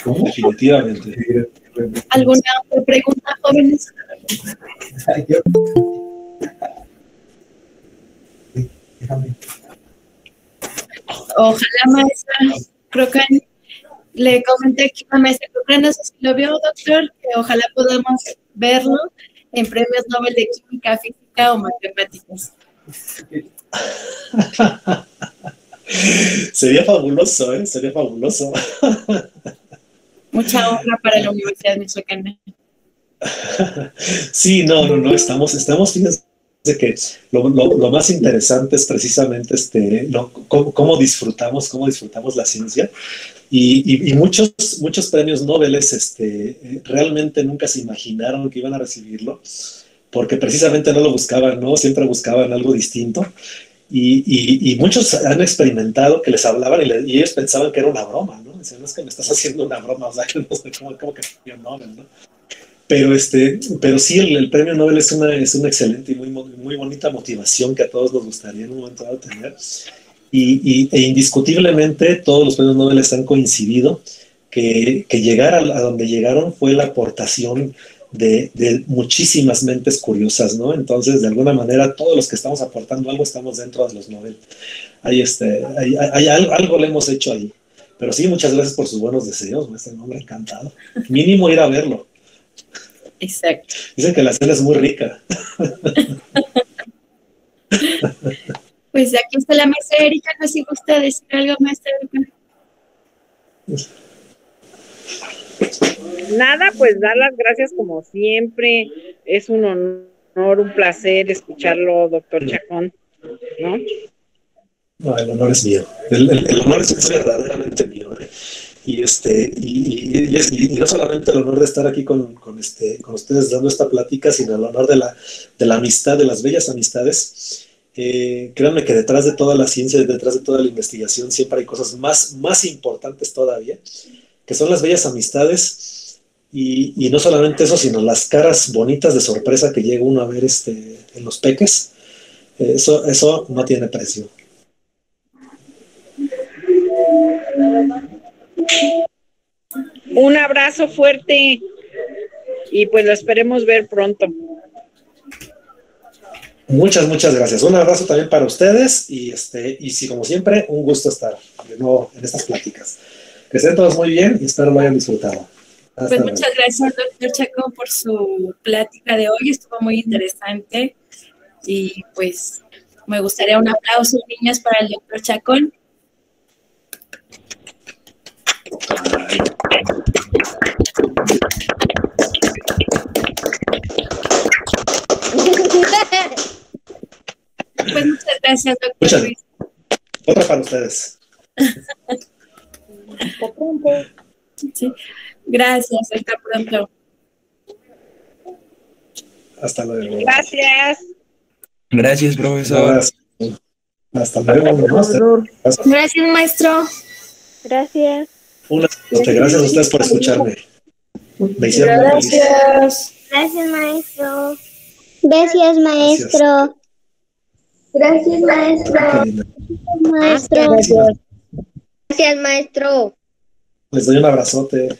[SPEAKER 2] Definitivamente.
[SPEAKER 1] ¿Alguna otra pregunta, jóvenes? Ojalá, maestra Crocan, le comenté que la maestra Crocan, no sé si lo vio, doctor, que ojalá podamos verlo en premios Nobel de Química, Física o Matemáticas.
[SPEAKER 2] Sería fabuloso, sería fabuloso.
[SPEAKER 1] Mucha honra para la Universidad Michoacana.
[SPEAKER 2] Sí, no, estamos, fíjense que lo más interesante es precisamente cómo disfrutamos la ciencia. Y muchos premios Nobel realmente nunca se imaginaron que iban a recibirlo, porque precisamente no lo buscaban, ¿no? Siempre buscaban algo distinto. Y muchos han experimentado que les hablaban y ellos pensaban que era una broma, ¿no? Dicen, no es que me estás haciendo una broma, o sea, que no sé cómo que premio Nobel, ¿no? Pero sí, el premio Nobel es una excelente y muy bonita motivación que a todos nos gustaría en un momento dado tener. E indiscutiblemente todos los premios Nobel han coincidido que llegar a donde llegaron fue la aportación de muchísimas mentes curiosas, ¿no? Entonces, de alguna manera, todos los que estamos aportando algo estamos dentro de los Nobel. Algo le hemos hecho ahí. Pero sí, muchas gracias por sus buenos deseos, maestro, hombre, encantado. Mínimo ir a verlo.
[SPEAKER 1] Exacto.
[SPEAKER 2] Dicen que la cena es muy rica.
[SPEAKER 1] Pues aquí está la maestra Erika, no sé si gusta decir algo, maestra Erika.
[SPEAKER 5] Nada, pues dar las gracias como siempre. Es un honor, un placer escucharlo, doctor Chacón, ¿no?
[SPEAKER 2] No, el honor es mío. El honor es verdaderamente mío. Y no solamente el honor de estar aquí con ustedes dando esta plática, sino el honor de la amistad, de las bellas amistades. Créanme que detrás de toda la ciencia, detrás de toda la investigación, siempre hay cosas más importantes todavía, que son las bellas amistades. Y no solamente eso, sino las caras bonitas de sorpresa que llega uno a ver en los peques. Eso no tiene precio.
[SPEAKER 5] Un abrazo fuerte y pues lo esperemos ver pronto.
[SPEAKER 2] Muchas gracias. Un abrazo también para ustedes y sí, como siempre, un gusto estar de nuevo en estas pláticas. Que estén todos muy bien y espero lo hayan disfrutado.
[SPEAKER 1] Pues muchas gracias, doctor Chacón, por su plática de hoy. Estuvo muy interesante y pues me gustaría un aplauso, niñas, para el doctor Chacón. Pues muchas gracias, doctor Luis.
[SPEAKER 2] Otra para ustedes.
[SPEAKER 5] Hasta pronto.
[SPEAKER 1] Sí. Gracias, hasta pronto.
[SPEAKER 2] Hasta luego.
[SPEAKER 5] Gracias.
[SPEAKER 3] Gracias, profesor.
[SPEAKER 2] Hasta luego.
[SPEAKER 6] Gracias, maestro.
[SPEAKER 7] Gracias.
[SPEAKER 2] Gracias a ustedes por escucharme. Me hicieron muy feliz.
[SPEAKER 6] Gracias.
[SPEAKER 7] Gracias, maestro. Gracias, maestro.
[SPEAKER 6] Gracias, maestro.
[SPEAKER 2] Qué linda.
[SPEAKER 6] Maestro.
[SPEAKER 4] Gracias.
[SPEAKER 6] Gracias, maestro.
[SPEAKER 2] Les doy un abrazote.